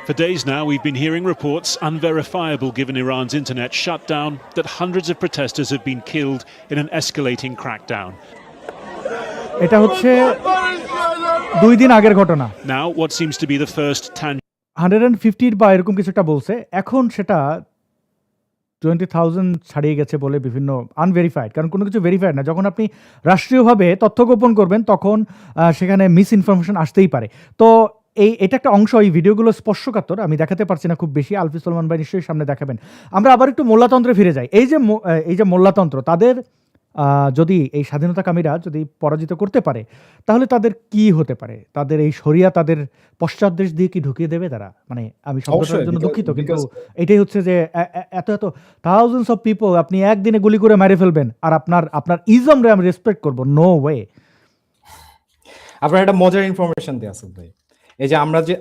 For days now, we've been hearing reports, unverifiable given Iran's internet shutdown, that hundreds of protesters have been killed in an escalating crackdown. এটা হচ্ছে 2 দিন আগের ঘটনা। Now, what seems to be the first tangible 150 বা এরকম কিছু একটা বলছে। এখন সেটা 20,000 ছাড়িয়ে গেছে বলে বিভিন্ন আনভেরিফাইড, কারণ কোনো কিছু ভেরিফাইড না। যখন আপনি রাষ্ট্রীয়ভাবে তথ্য গোপন করবেন তখন সেখানে মিস ইনফরমেশন আসতেই পারে। তো এটা একটা অংশ, এই ভিডিওগুলো স্পর্শকাতর, আমি দেখাতে পারছি না খুব বেশি। আলফি সলমান ভাই নিশ্চয়ই সামনে দেখাবেন। আমরা আবার একটু মোল্লাতন্ত্রে ফিরে যাই। এই যে মোল্লাতন্ত্র, তাদের যদি এই স্বাধীনতাকামীরা যদি পরাজিত করতে পারে তাহলে তাদের কি হতে পারে? তাদের এই শরিয়া তাদের পশ্চাৎ দেশ দিয়ে কি ঢুকিয়ে দেবে তারা? মানে আমি শব্দটার অবশ্যই জন্য দুঃখিত, কিন্তু বিকজ এটাই হচ্ছে যে এত থাউজেন্ডস অফ পিপল আপনি একদিনে গুলি করে মেরে ফেলবেন, আর আপনার ইজমরে আমি রেসপেক্ট করব? No way. আপনার একটা মজার ইনফরমেশন দিয়ে আসল ভাই, এই যে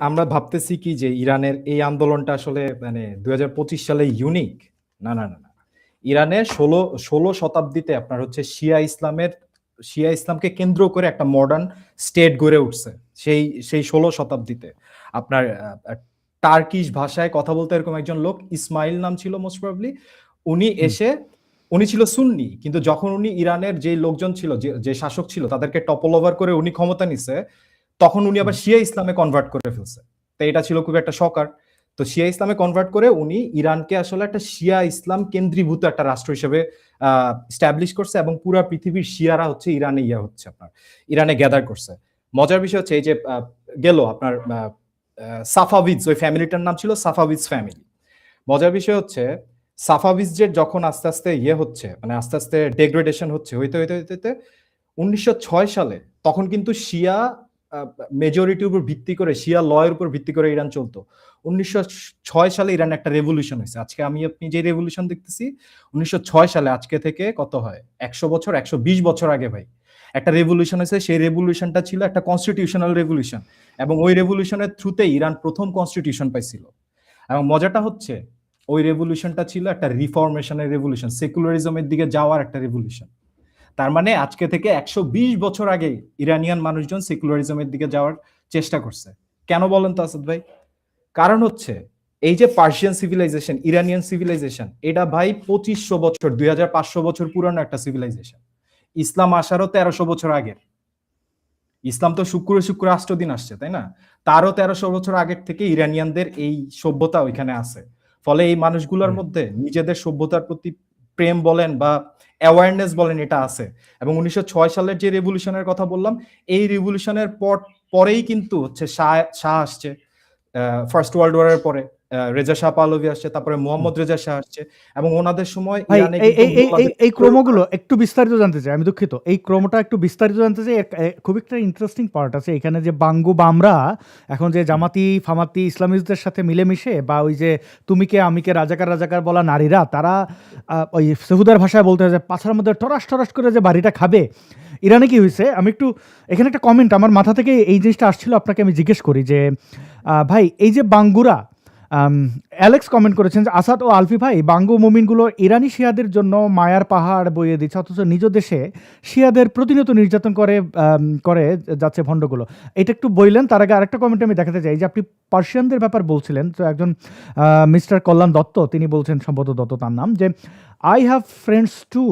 আমরা ভাবতেছি কি যে ইরানের এই আন্দোলনটা আসলে মানে 2025 সালে ইউনিক। না না না না, ইরানের 16 শতাব্দীতে আপনার হচ্ছে শিয়া ইসলামকে কেন্দ্র করে একটা মডার্ন স্টেট গড়ে উঠছে। সেই 16 শতাব্দীতে আপনার টার্কিশ ভাষায় কথা বলতে এরকম একজন লোক, ইসমাইল নাম ছিল মোস্ট প্রবাবলি, উনি ছিল সুন্নি, কিন্তু যখন উনি ইরানের যে লোকজন ছিল, যে শাসক ছিল, তাদেরকে টপল ওভার করে উনি ক্ষমতা নিছে, তখন উনি আবার শিয়া ইসলামে কনভার্ট করে ফেলছে। তো এটা ছিল খুব একটা শকার। তো শিয়া ইসলামে কনভার্ট করে উনি ইরানকে আসলে একটা শিয়া ইসলাম কেন্দ্রীভূত একটা রাষ্ট্র হিসেবে স্ট্যাবলিশ করছে, এবং পুরা পৃথিবীর শিয়ারা হচ্ছে ইরানে গ্যাদার করছে। মজার বিষয় হচ্ছে এই যে গেল আপনার সাফাভিজ, ওই ফ্যামিলিটার নাম ছিল সাফাভিজ ফ্যামিলি। মজার বিষয় হচ্ছে সাফাভিজের যখন আস্তে আস্তে হচ্ছে, মানে আস্তে আস্তে ডেগ্রেডেশন হচ্ছে, হইতে 1906 সালে, তখন কিন্তু শিয়া মেজরিটির উপর ভিত্তি করে, শিয়া লয়ের উপর ভিত্তি করে ইরান চলতো। 1906 সালে ইরানে একটা রেভলিউশন হয়েছে। আজকে আপনি যে রেভলিউশন দেখতেছি, 1906 সালে, আজকে থেকে কত হয়, 100 বছর, 120 বছর আগে ভাই একটা রেভলিউশন হয়েছে। সেই রেভলিউশনটা ছিল একটা কনস্টিটিউশনাল রেভলিউশন, এবং ওই রেভলিউশনের থ্রুতে ইরান প্রথম কনস্টিটিউশন পাইছিল। এবং মজাটা হচ্ছে ওই রেভলিউশনটা ছিল একটা রিফরমেশনের রেভলিউশন, সেকুলারিজমের দিকে যাওয়ার একটা রেভলিউশন। তার মানে আজকে থেকে 120 বছর আগে ইরানিয়ান মানুষজন সেকুলারিজমের দিকে যাওয়ার চেষ্টা করছে। কেন বলেন তো আসাদ ভাই? কারণ হচ্ছে এই যে পার্সিয়ান সিভিলাইজেশন, ইরানিয়ান সিভিলাইজেশন, এটা ভাই 2500 বছর, 2500 বছর পুরানো একটা সিভিলাইজেশন। ইসলাম আসারও 1300 বছর আগের। ইসলাম তো শুক্র 8 দিন আসছে, তাই না? তারও 1300 বছর আগের থেকে ইরানিয়ানদের এই সভ্যতা ওইখানে আছে। ফলে এই মানুষগুলোর মধ্যে নিজেদের সভ্যতার প্রতি প্রেম বলেন বা অ্যাওয়ারনেস বলেন, এটা আছে। এবং 1906 সালের যে রেভলিউশনের কথা বললাম, এই রেভলিউশনের পরেই কিন্তু হচ্ছে শাহ আসছে, ফার্স্ট ওয়ার্ল্ড ওয়ারের পরে রেজা শাহ পাহলভি আসছে, তারপরে মোহাম্মদ রেজা শাহ আসছে, এবং ওনাদের সময় ইরানে এই ক্রমগুলো একটু বিস্তারিত জানতে চাই। আমি দুঃখিত, এই ক্রমটা একটু বিস্তারিত জানতে চাই। খুব একটা ইন্টারেস্টিং পার্ট আছে এখানে, যে বাঙ্গু বামরা এখন যে জামাতি ফামাতি ইসলামিস্টদের সাথে মিলেমিশে, বা ওই যে তুমিকে আমিকে রাজাকার বলা নারীরা, তারা ওই সেহুদার ভাষায় বলতে হয় যে পাছার মধ্যে টরাস করে যে বাড়িটা খাবে। ইরানে কি হয়েছে, আমি একটু এখানে একটা কমেন্ট আমার মাথা থেকে এই জিনিসটা আসছিল, আপনাকে আমি জিজ্ঞেস করি যে ভাই, এই যে বাঙ্গুরা, অ্যালেক্স কমেন্ট করেছেন যে আসাদ ও আলফি ভাই, বাঙ্গু মুমিনগুলো ইরানি শিয়াদের জন্য মায়ার পাহাড় বইয়ে দিচ্ছে, অথচ নিজ দেশে শিয়াদের প্রতিনিয়ত নির্যাতন করে যাচ্ছে ভণ্ডগুলো। এটা একটু বললেন। তার আগে আরেকটা কমেন্ট আমি দেখাতে চাই, যে আপনি পার্সিয়ানদের ব্যাপার বলছিলেন, তো একজন মিস্টার কল্যাণ দত্ত, তিনি বলছেন, সম্ভবত দত্ত তার নাম, যে I have friends too,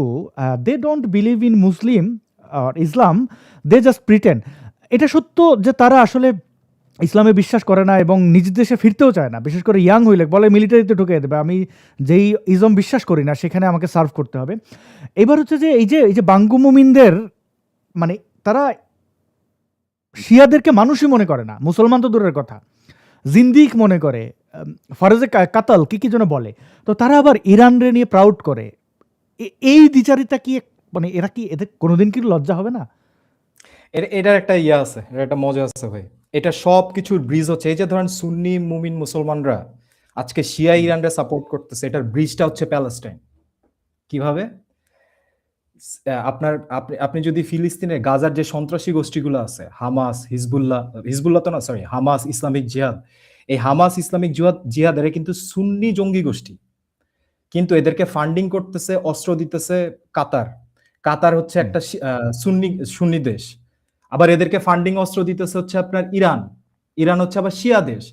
they don't believe in Muslim আর ইসলাম, দে জাস্ট প্রিটেন্ড। এটা সত্য যে তারা আসলে ইসলামে বিশ্বাস করে না এবং নিজ দেশে ফিরতেও চায় না, বিশেষ করে ইয়াং হইলে বলে মিলিটারিতে ঢুকিয়ে দেবে, আমি যেই ইজম বিশ্বাস করি না সেখানে আমাকে সার্ভ করতে হবে। এবার হচ্ছে যে এই যে বাঙ্গু মুমিনদের, মানে তারা শিয়াদেরকে মানুষই মনে করে না, মুসলমান তো দূরের কথা, জিন্দিক মনে করে, ফরজে কাতাল কি যেন বলে। তো তারা আবার ইরানরে নিয়ে প্রাউড করে। এই দ্বিচারিতা কি, মানে এরা কি, এদের কোনোদিন কি লজ্জা হবে না? এটার একটা আছে, এর একটা মজা আছে ভাই। এটা সব কিছুর ব্রিজ হচ্ছে, এই যে ধরেন সুন্নি মুমিন মুসলমানরা আজকে শিয়া ইরানরা সাপোর্ট করতেছে, এটার ব্রিজটা হচ্ছে প্যালেস্টাইন। কিভাবে? আপনি যদি ফিলিস্তিনের গাজার যে সন্ত্রাসী গোষ্ঠীগুলো আছে, হামাস, হিজবুল্লাহ তো না, সরি, হামাস ইসলামিক জিহাদ, এই হামাস ইসলামিক জিহাদ এরা কিন্তু সুন্নি জঙ্গি গোষ্ঠী, কিন্তু এদেরকে ফান্ডিং করতেছে, অস্ত্র দিতেছে কাতার হচ্ছে একটা সুন্নি দেশ। আবার এদেরকে ফান্ডিং অস্ত্র দিতেছে হচ্ছে আপনার ইরান। ইরান হচ্ছে আবার শিয়া দেশ।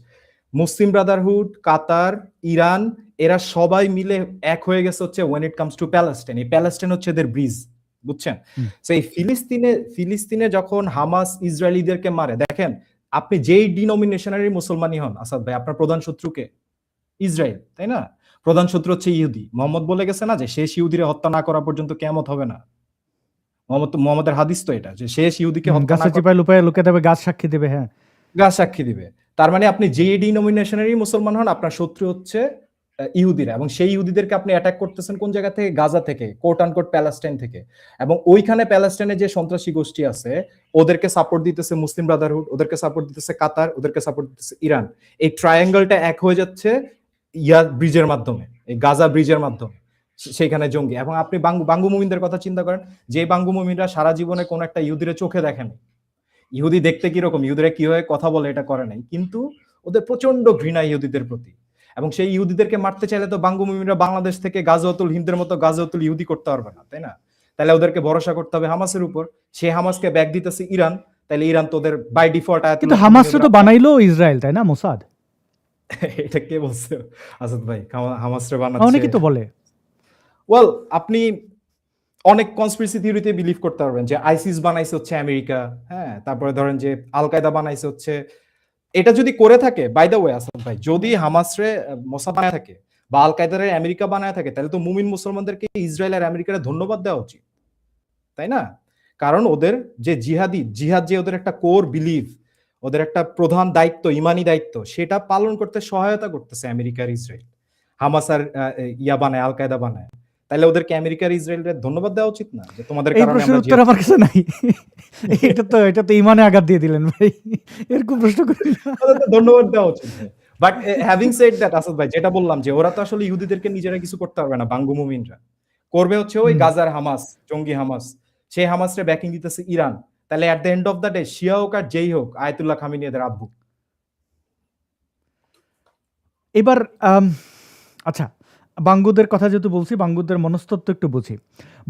মুসলিম ব্রাদারহুড, কাতার, ইরান এরা সবাই মিলে এক হয়ে গেছে হচ্ছে when it comes to Palestine. এই প্যালেস্টাইন হচ্ছে এদের ব্রিজ, বুঝছেন? হুম। তো এই ফিলিস্তিনে যখন হামাস ইসরায়েলিদেরকে মারে, দেখেন আপনি যেই ডিনোমিনেশনারি মুসলমানই হন আসাদ ভাই, আপনার প্রধান শত্রুকে ইসরায়েল, তাই না? প্রধান শত্রু হচ্ছে ইহুদি। মোহাম্মদ বলে গেছে না যে শেষ ইহুদিরে হত্যা না করা পর্যন্ত কিয়ামত হবে না। মোহাম্মদের হাদিস তো এটা, যে শেষ ইহুদিকে হত্যা না গাছে করা চিপায় লুপায় লুকে দেবে, গাছ সাক্ষী দেবে। হ্যাঁ, গাছ সাক্ষী দিবে। তার মানে আপনি যে ডিনোমিনেশনেরই মুসলমান হন, আপনার শত্রু হচ্ছে ইহুদিরা, এবং সেই ইহুদিদেরকে আপনি অ্যাটাক করতেছেন কোন জায়গা থেকে? গাজা থেকে, কোট আনকোট প্যালেস্টাইন থেকে। এবং ওইখানে প্যালেস্টাইনে যে সন্ত্রাসী গোষ্ঠী আছে ওদেরকে সাপোর্ট দিতেছে মুসলিম ব্রাদারহুড, ওদেরকে সাপোর্ট দিতেছে কাতার, ওদেরকে সাপোর্ট দিতেছে ইরান। এই ট্রায়াঙ্গেলটা এক হয়ে যাচ্ছে ব্রিজের মাধ্যমে, এই গাজা ব্রিজের মাধ্যমে সেইখানে জঙ্গি। এবং আপনি বাঙ্গু মুমিনদের কথা চিন্তা করেন, যে বাঙ্গু মুমিনরা সারা জীবনে কোন একটা ইহুদিরে চোখে দেখেন, ইহুদি দেখতে কিরকম, ইহুদিরা কিভাবে কথা বলে এটা করে নাই, কিন্তু ওদের প্রচন্ড ঘৃণা ইহুদিদের প্রতি। এবং সেই ইহুদিদেরকে মারতে চাইলে তো বাঙ্গু মুমিনরা বাংলাদেশ থেকে গাজওয়াতুল হিন্দের মতো গাজওয়াতুল ইহুদি করতে পারবে না, তাই না? তাহলে ওদেরকে ভরসা করতে হবে হামাসের উপর। সেই হামাসকে ব্যাক দিতেছে ইরান, তাহলে ইরান তোদের বাই ডিফল্ট কিন্তু হামাসরে তো বানাইলো ইসরায়েল, তাই না? মোসাদ, এটা কে বলছে আসাদ ভাই হামাসরে অনেকেই বানাচ্ছে? তো বলে। ওয়েল, আপনি অনেক কনস্পিরেসি থিওরিতে বিলিভ করতে পারবেন যে আইসিস বানাইছে হচ্ছে আমেরিকা, হ্যাঁ, তারপরে ধরেন যে আল কায়দা বানাইছে হচ্ছে। এটা যদি করে থাকে, বাই দ্য ওয়ে আসাদ ভাই, যদি হামাসরে মোসাদ বানায় থাকে বা আল কায়দারে আমেরিকা বানায় থাকে, তাহলে তো মুমিন মুসলমানদেরকে ইসরায়েল আর আমেরিকার ধন্যবাদ দেওয়া উচিত, তাই না? কারণ ওদের যে জিহাদ যে ওদের একটা কোর বিলিভ, ওদের একটা প্রধান দায়িত্ব, ইমানি দায়িত্ব, সেটা পালন করতে সহায়তা করতেছে আমেরিকার ইসরায়েল। হামাস আর ইয়া বানায়, আল কায়দা বানায়, তাহলে ওদেরকে আমেরিকার ইসরায়েলের ধন্যবাদ দেওয়া উচিত না যে তোমাদের এই কারণে প্রশ্নের আমরা উত্তর আমার কাছে নাই। এটা তো ইমানে আঘাত দিয়ে দিলেন ভাই, এরকম প্রশ্ন করি না। ওদেরকে ধন্যবাদ দেওয়া উচিত। But having said that Asad ভাই, যেটা বললাম যে ওরা তো আসলে ইহুদিদেরকে নিজেরা কিছু করতে পারবে না, বাঙ্গু মুমিনরা করবে হচ্ছে ওই গাজার হামাস, জঙ্গি হামাস, সেই হামাসরে ব্যাকিং দিতেছে ইরান। তাহলে at the end of the day শিয়া হোক আর যেই হোক, আয়াতুল্লাহ খামিনি এদের আব্বু। এবার আচ্ছা, বাঙ্গুদের কথা যেহেতু বলছি, বাঙ্গুদের মনস্তত্ত্ব একটু বুঝি।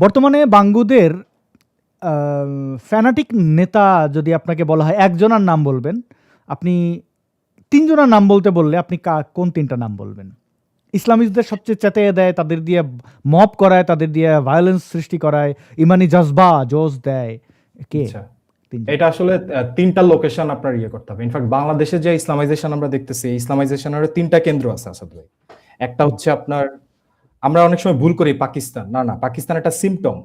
বর্তমানে বাঙ্গুদের ফ্যানাটিক নেতা যদি আপনাকে বলা হয়, একজনের নাম বলবেন আপনি, তিনজনের নাম বলতে বললে আপনি কোন তিনটা নাম বলবেন? ইসলামিস্টদের সবচেয়ে চেতেয়ে দেয়, তাদের দিয়ে মব করায়, তাদের দিয়ে ভায়োলেন্স সৃষ্টি করায়, ইমানি জজবা জোশ দেয়, কে? আচ্ছা, এটা আসলে তিনটা লোকেশন আপনার ইয়ে করতে হবে। ইনফ্যাক্ট বাংলাদেশে যে ইসলামাইজেশন আমরা দেখতেছি, ইসলামাইজেশনের তিনটা কেন্দ্র আছে আসাদ ভাই। একটা হচ্ছে আপনার, আমরা অনেক সময় ভুল করি পাকিস্তান, না পাকিস্তান একটা সিম্পটম,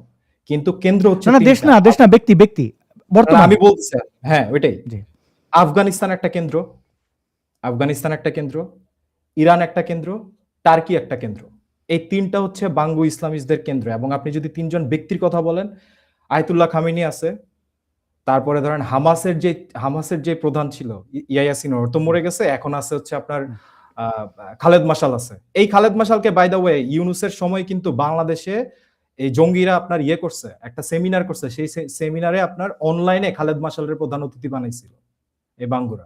কিন্তু কেন্দ্র হচ্ছে না, দেশ না, দেশ না, ব্যক্তি বর্তমানে আমি বলছি, হ্যাঁ ওইটাই। জি। আফগানিস্তান একটা কেন্দ্র, ইরান একটা কেন্দ্র, টার্কি একটা কেন্দ্র। এই তিনটা হচ্ছে বাঙ্গু ইসলামিস্টদের কেন্দ্র। এবং আপনি যদি তিনজন ব্যক্তির কথা বলেন, আয়াতুল্লাহ খামেনি আছে, তারপরে ধরেন হামাসের যে প্রধান ছিল ইয়াহিয়া সিনওয়ার, ওর তো মরে গেছে, এখন আছে হচ্ছে আপনার খালেদ মাশাল আছে। এই খালেদ মাশালকে বাই দ্য ওয়ে ইউনুসের সময় কিন্তু বাংলাদেশে এই জঙ্গিরা আপনার ইয়ে করছে, একটা সেমিনার করছে, সেই সেমিনারে আপনার অনলাইনে খালেদ মাশালের প্রধান অতিথি বানাইছিল এই বাঙ্গুরা।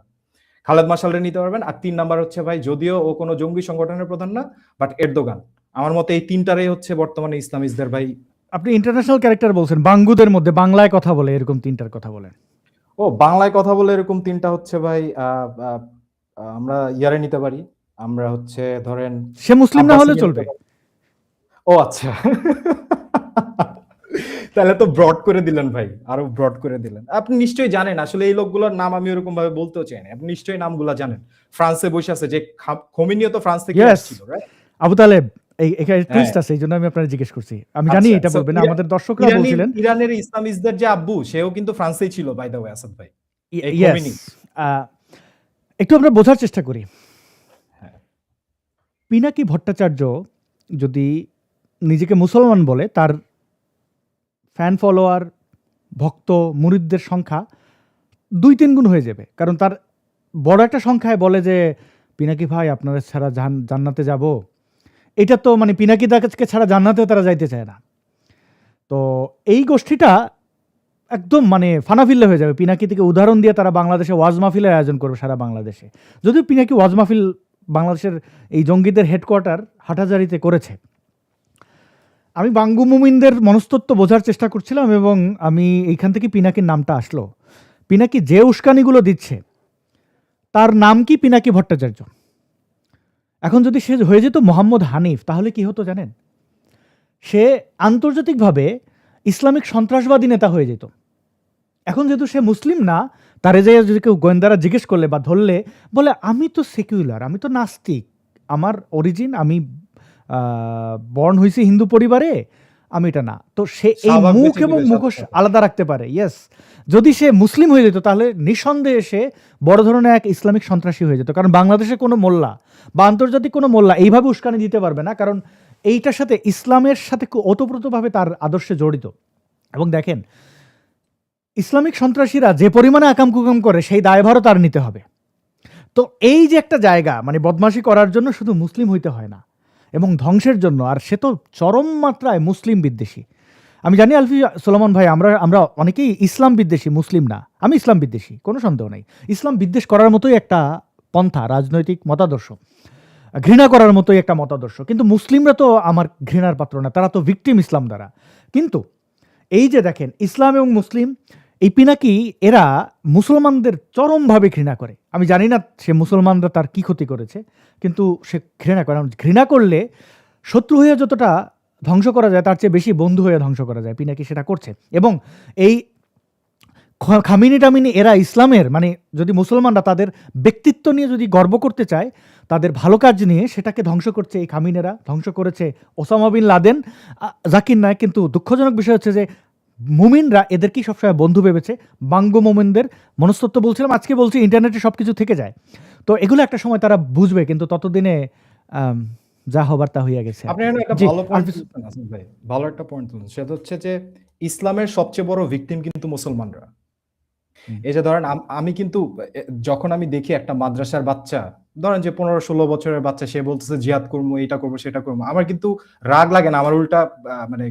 খালেদ মাশালরে নিতে পারবেন। আর 3 নাম্বার হচ্ছে ভাই, যদিও ও কোনো জঙ্গি সংগঠনের প্রধান না, বাট এরদোগান। আমার মতে এই তিনটারই হচ্ছে বর্তমানে ইসলামিস্টদের ভাই। আপনি ইন্টারন্যাশনাল ক্যারেক্টার বলছেন, বাঙ্গুদের মধ্যে বাংলায় কথা বলে এরকম তিনটার কথা বলেন। ও বাংলায় কথা বলে এরকম তিনটা হচ্ছে ভাই, আমরা ইয়ারে নিতে পারি। আমরা হচ্ছে ধরেন, সে মুসলিম না হলে চলবে। ও আচ্ছা, তাহলে তো ব্রড করে দিলেন ভাই, আরো ব্রড করে দিলেন। আপনি নিশ্চয়ই জানেন আসলে এই লোকগুলোর নাম আমি ওরকম ভাবে বলতেও চাই না, আপনি নিশ্চয়ই নামগুলা জানেন। ফ্রান্সে বসে আছে যে খোমেনিও তো ফ্রান্স থেকে আসছিল, রাইট? আবু তালেব, এখানে টুইস্ট আছে, এইজন্য আমি আপনাকে জিজ্ঞেস করছি। আমি জানি এটা বলবেন না, আমাদের দর্শকরা বলছিলেন। ইরানের ইসলামিস্টদের যে আব্বু, সেও কিন্তু ফ্রান্সেই ছিল বাই দ্য ওয়ে আসাদ ভাই। একটু আমরা বোঝার চেষ্টা করি। পিনাকি ভট্টাচার্য যদি নিজেকে মুসলমান বলে, তার ফ্যান ফলোয়ার, ভক্ত, মুরিদদের সংখ্যা 2-3 গুণ হয়ে যাবে। কারণ তার বড় একটা সংখ্যায় বলে যে পিনাকি ভাই আপনারা ছাড়া জান্নাতে যাব। এটা তো মানে পিনাকি দাকে ছাড়া জান্নাতে তারা যাইতে চায় না। তো এই গোষ্ঠীটা একদম মানে ফানাফিল্লে হয়ে যাবে। পিনাকি থেকে উদাহরণ দিয়ে তারা বাংলাদেশে ওয়াজ মাহফিলের আয়োজন করবে সারা বাংলাদেশে। যদিও পিনাকি ওয়াজ মাহফিল বাংলাদেশের এই জঙ্গিদের হেডকোয়ার্টার হাটহাজারীতে করেছে। আমি বাঙ্গু মুমিনদের মনস্তত্ত্ব বোঝার চেষ্টা করছিলাম এবং আমি এইখান থেকে পিনাকির নামটা আসলো। পিনাকি যে উস্কানিগুলো দিচ্ছে তার নাম কি পিনাকি ভট্টাচার্য। এখন যদি সে হয়ে যেত মোহাম্মদ হানিফ তাহলে কি হতো জানেন? সে আন্তর্জাতিকভাবে ইসলামিক সন্ত্রাসবাদী নেতা হয়ে যেত। এখন যেহেতু সে মুসলিম না, তারে যে যদি কেউ গোয়েন্দারা জিজ্ঞেস করলে বা ধরলে বলে আমি তো সেকুলার, আমি তো নাস্তিক, আমার অরিজিন, আমি বর্ন হয়েছি হিন্দু পরিবারে, আমি এটা না। তো সে এই শাহবাগ মুখ বেছে এবং নিবে সাথে মুখোশ সাথে। আলাদা রাখতে পারে। ইয়েস, যদি সে মুসলিম হয়ে যেত তাহলে নিঃসন্দেহে সে বড় ধরনের এক ইসলামিক সন্ত্রাসী হয়ে যেত। কারণ বাংলাদেশে কোনো মোল্লা বা আন্তর্জাতিক কোনো মোল্লা এইভাবে উস্কানি দিতে পারবে না, কারণ এইটার সাথে ইসলামের সাথে খুব ওতপ্রোতভাবে তার আদর্শে জড়িত। এবং দেখেন, ইসলামিক সন্ত্রাসীরা যে পরিমাণে আকাম কুকাম করে সেই দায়ভারও তার নিতে হবে। তো এই যে একটা জায়গা, মানে বদমাশি করার জন্য শুধু মুসলিম হইতে হয় না, এবং ধ্বংসের জন্য, আর সে তো চরম মাত্রায় মুসলিম বিদ্বেষী। আমি জানি আলফি সোলোমন ভাই, আমরা অনেকেই ইসলাম বিদ্বেষী, মুসলিম না। আমি ইসলাম বিদ্বেষী, কোনো সন্দেহ নেই। ইসলাম বিদ্বেষ করার মতোই একটা পন্থা, রাজনৈতিক মতাদর্শ, ঘৃণা করার মতোই একটা মতাদর্শ। কিন্তু মুসলিমরা তো আমার ঘৃণার পাত্র না, তারা তো ভিকটিম ইসলাম দ্বারা। কিন্তু এই যে দেখেন, ইসলাম এবং মুসলিম, এই পিনাকি এরা মুসলমানদের চরমভাবে ঘৃণা করে। আমি জানি না সে মুসলমানরা তার কি ক্ষতি করেছে, কিন্তু সে ঘৃণা করে। ঘৃণা করলে শত্রু হয়ে যতটা ধ্বংস করা যায় তার চেয়ে বেশি বন্ধু হয়ে ধ্বংস করা যায়। পিনাকি সেটা করছে। এবং এই খামিনি টামিনি এরা ইসলামের, মানে যদি মুসলমানরা তাদের ব্যক্তিত্ব নিয়ে যদি গর্ব করতে চায়, তাদের ভালো কাজ নিয়ে, সেটাকে ধ্বংস করছে এই খামিনেরা। ধ্বংস করেছে Osama bin Laden, Zakir Naik. কিন্তু দুঃখজনক বিষয় হচ্ছে যে মুমিনরা এদেরকেই সবসময় বন্ধু ভেবেছে। বাঙ্গ মোমেনদের মনস্তত্ব বলছিলাম, আজকে বলছি, ইন্টারনেটে সব কিছু থেকে যায়। তো এগুলো একটা সময় তারা বুঝবে, কিন্তু ততদিনে যা হবার তা হইয়া গেছে। আপনি এখানে একটা জি, ভালো পয়েন্ট তুলছেন আসিফ ভাই, ভালো একটা পয়েন্ট তুলছেন। সেটা হচ্ছে যে ইসলামের সবচেয়ে বড় ভিকটিম কিন্তু মুসলমানরা। এই যে ধরেন আমি কিন্তু যখন আমি দেখি একটা মাদ্রাসার বাচ্চা, ধরেন যে 15-16 বছরের বাচ্চা, সে বলতেছে জিহাদ করবো, এটা করবো, সেটা করবো, আমার কিন্তু রাগ লাগে না, আমার উল্টা মানে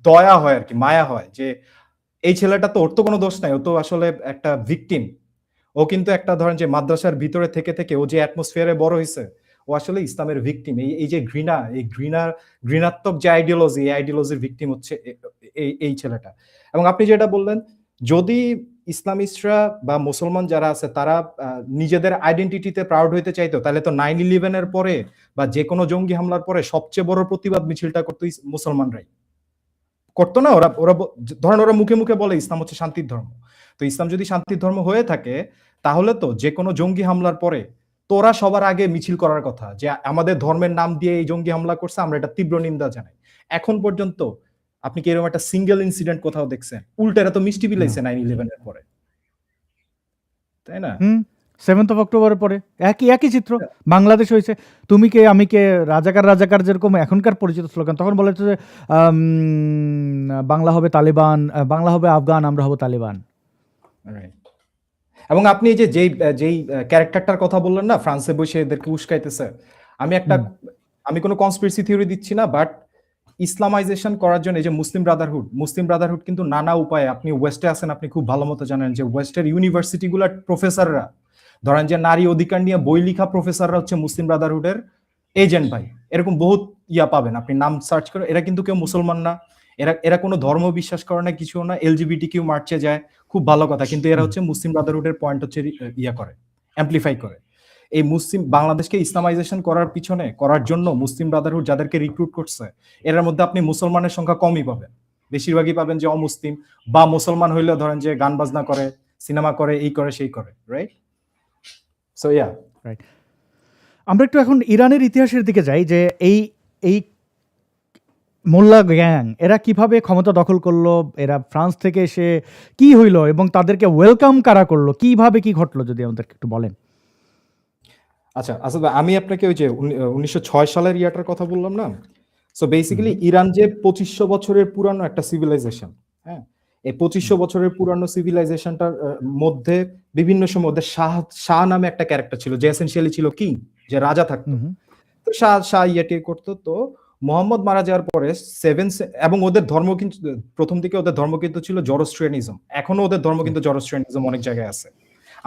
দয়া হয় আর কি, মায়া হয় যে এই ছেলেটা তো, ওর তো কোনো দোষ নাই, ও তো আসলে একটা ভিকটিম। ও কিন্তু একটা ধরেন যে মাদ্রাসার ভিতরে থেকে থেকে ও যে অ্যাটমসফিয়ারে বড় হয়েছে, ও আসলে ইসলামের ভিকটিম। এই যে ঘৃণা, এই ঘৃণাত্মক যে আইডিওলজি, এই আইডিওলজির ভিকটিম হচ্ছে এই ছেলেটা। এবং আপনি যেটা বললেন, যদি ইসলামিস্টরা বা মুসলমান যারা আছে তারা নিজেদের আইডেন্টিটিতে প্রাউড হইতে চাইতো, তাহলে তো 9/11-এর পরে বা যে কোনো জঙ্গি হামলার পরে সবচেয়ে বড় প্রতিবাদ মিছিলটা করতো মুসলমানরাই, করতো না? ওরা ওরা ধরেন ওরা মুখে মুখে বলে ইসলাম হচ্ছে শান্তির ধর্ম। তো ইসলাম যদি শান্তির ধর্ম হয়ে থাকে, তাহলে তো যে কোনো জঙ্গি হামলার পরে তোরা সবার আগে মিছিল করার কথা, যে আমাদের ধর্মের নাম দিয়ে এই জঙ্গি হামলা করছে, আমরা এটা তীব্র নিন্দা জানাই। এখন পর্যন্ত আপনি কি এরকম একটা সিঙ্গেল ইনসিডেন্ট কোথাও দেখছেন? উল্টা এরা তো মিষ্টি বিলাইছে 9/11-এর পরে, তাই না? 7th of অক্টোবরের পরে একই চিত্র বাংলাদেশ হয়েছে। তুমি কে আমি কে, রাজাকার যেরকম এখনকার পরিচিত স্লোগান, তখন বলেছে যে বাংলা হবে তালিবান, বাংলা হবে আফগান, আমরা হব তালিবান। এবং আপনি যে যেই ক্যারেক্টারটার কথা বললেন না, ফ্রান্সে বসে এদেরকে উস্কাইতেছে, আমি কোনো কনস্পিরেসি থিওরি দিচ্ছি না, বাট ইসলামাইজেশন করার জন্য এই যে মুসলিম ব্রাদারহুড কিন্তু নানা উপায়ে, আপনি ওয়েস্টে আছেন, আপনি খুব ভালো মতো জানেন যে ওয়েস্টের ইউনিভার্সিটিগুলোর প্রফেসররা, ধরেন যে নারী অধিকার নিয়ে বই লিখা প্রফেসররা হচ্ছে মুসলিম ব্রাদারহুডের এজেন্ট ভাই। এরকম বহুত পাবেন, আপনি নাম সার্চ করে। এরা কিন্তু কেউ মুসলমান না, এরা কোনো ধর্ম বিশ্বাস করে না, কিছু না। LGBT কিউ মার্চে যায়, খুব ভালো কথা, কিন্তু এরা হচ্ছে মুসলিম ব্রাদারহুডের পয়েন্ট হচ্ছে করে, অ্যাম্পলিফাই করে। এই মুসলিম বাংলাদেশকে ইসলামাইজেশন করার জন্য মুসলিম ব্রাদারহুড যাদেরকে রিক্রুট করছে, এর মধ্যে আপনি মুসলমানের সংখ্যা কমই পাবেন, বেশিরভাগই পাবেন যে অমুসলিম, বা মুসলমান হইলে ধরেন যে গান বাজনা করে, সিনেমা করে, এই করে সেই করে, রাইট? So right. আমরা একটু এখন ইরানের ইতিহাসের দিকে যাই, যে এই মোল্লা গ্যাং এরা কিভাবে ক্ষমতা দখল করলো, এরা ফ্রান্স থেকে এসে কি হইলো, এবং তাদেরকে ওয়েলকাম কারা করলো, কিভাবে কি ঘটলো, যদি আমাদেরকে একটু বলেন। আচ্ছা আসলে আমি আপনাকে ওই যে 1906 সালের ইয়াটার কথা বললাম না, সো বেসিক্যালি ইরান যে 2500 বছরের পুরানো একটা সিভিলাইজেশন, হ্যাঁ, এই 2500 বছরের পুরানো সিভিলাইজেশনটার মধ্যে বিভিন্ন সময় ওদের শাহ নামে একটা ক্যারেক্টার ছিল, যে এসেনশিয়ালি ছিল কিং, যে রাজা থাকতো। তো শাহ ইয়াটি করতো। তো মোহাম্মদ মারা যাওয়ার পরে এবং ওদের ধর্ম কিন্তু প্রথম দিকে ওদের ধর্ম কিন্তু ছিল জরোস্ট্রিয়ানিজম, এখনো ওদের ধর্ম কিন্তু জরোস্ট্রিয়ানিজম অনেক জায়গায় আছে।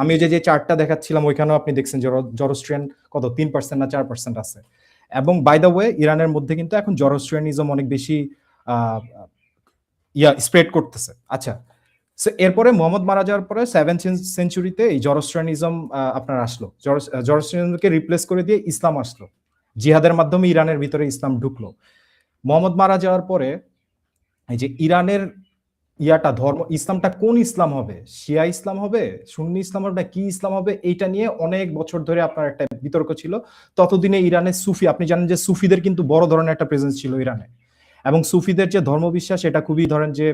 আমি যে চার্টটা দেখাচ্ছিলাম ওইখানেও আপনি দেখছেন জরোস্ট্রিয়ান কত 3% না 4% আছে। এবং বাই দ্য ওয়ে ইরানের মধ্যে কিন্তু এখন জরোস্ট্রিয়ানিজম অনেক বেশি স্প্রেড করতেছে। আচ্ছা, সো এরপরে মোহাম্মদ মারা যাওয়ার পরে 7th সেঞ্চুরিতে এই জরস্ট্রিয়ানিজম আপনার আসলো। জরস্ট্রিয়ানিজমকে রিপ্লেস করে দিয়ে ইসলাম আসলো। জিহাদের মাধ্যমে ইরানের ভিতরে ইসলাম ঢুকলো। মোহাম্মদ মারা যাওয়ার পরে এই যে ইরানের ধর্ম ইসলামটা কোন ইসলাম হবে, শিয়া ইসলাম হবে, সুন্নি ইসলাম হবে, কি ইসলাম হবে, এইটা নিয়ে অনেক বছর ধরে আপনার একটা বিতর্ক ছিল। ততদিনে ইরানের সুফি, আপনি জানেন যে সুফিদের কিন্তু বড় ধরনের একটা প্রেজেন্স ছিল ইরানে, এবং সুফিদের যে ধর্মবিশ্বাস এটা খুবই ধরেন যে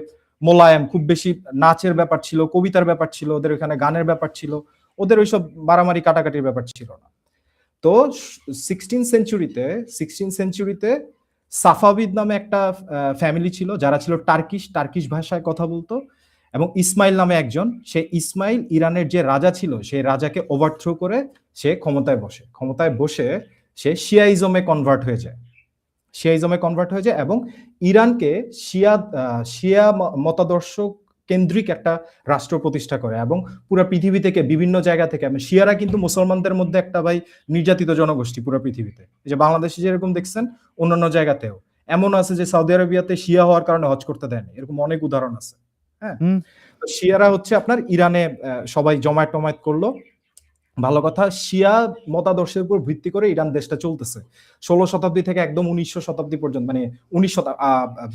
মোলায়েম, খুব বেশি নাচের ব্যাপার ছিল, কবিতার ব্যাপার ছিল, ওদের ওখানে গানের ব্যাপার ছিল, ওদের ওইসব মারামারি কাটাকাটির ব্যাপার ছিল না। তো 16th সেঞ্চুরিতে সাফাবিদ নামে একটা ফ্যামিলি ছিল, যারা ছিল টার্কিশ ভাষায় কথা বলতো, এবং ইসমাইল নামে একজন, সে ইসমাইল ইরানের যে রাজা ছিল সেই রাজাকে ওভারথ্রো করে সে ক্ষমতায় বসে সে শিয়াইজমে কনভার্ট হয়ে যায় এবং ইরানকে শিয়া মতাদর্শ কেন্দ্রিক একটা রাষ্ট্র প্রতিষ্ঠা করে, এবং পুরো পৃথিবী থেকে বিভিন্ন জায়গা থেকে, শিয়ারা কিন্তু মুসলমানদের মধ্যে একটা ভাই নির্যাতিত জনগোষ্ঠী পুরো পৃথিবীতে। এই যে বাংলাদেশে যেরকম দেখছেন অন্যান্য জায়গাতেও এমন আছে যে সৌদি আরবিয়াতে শিয়া হওয়ার কারণে হজ করতে দেয়নি, এরকম অনেক উদাহরণ আছে। হ্যাঁ, তো শিয়ারা হচ্ছে আপনার ইরানে সবাই জমায়েত করলো, ভালো কথা। শিয়া মতাদর্শের উপর ভিত্তি করে ইরান দেশটা চলতেছে 16 শতাব্দী থেকে একদম 1900 শতাব্দী পর্যন্ত, মানে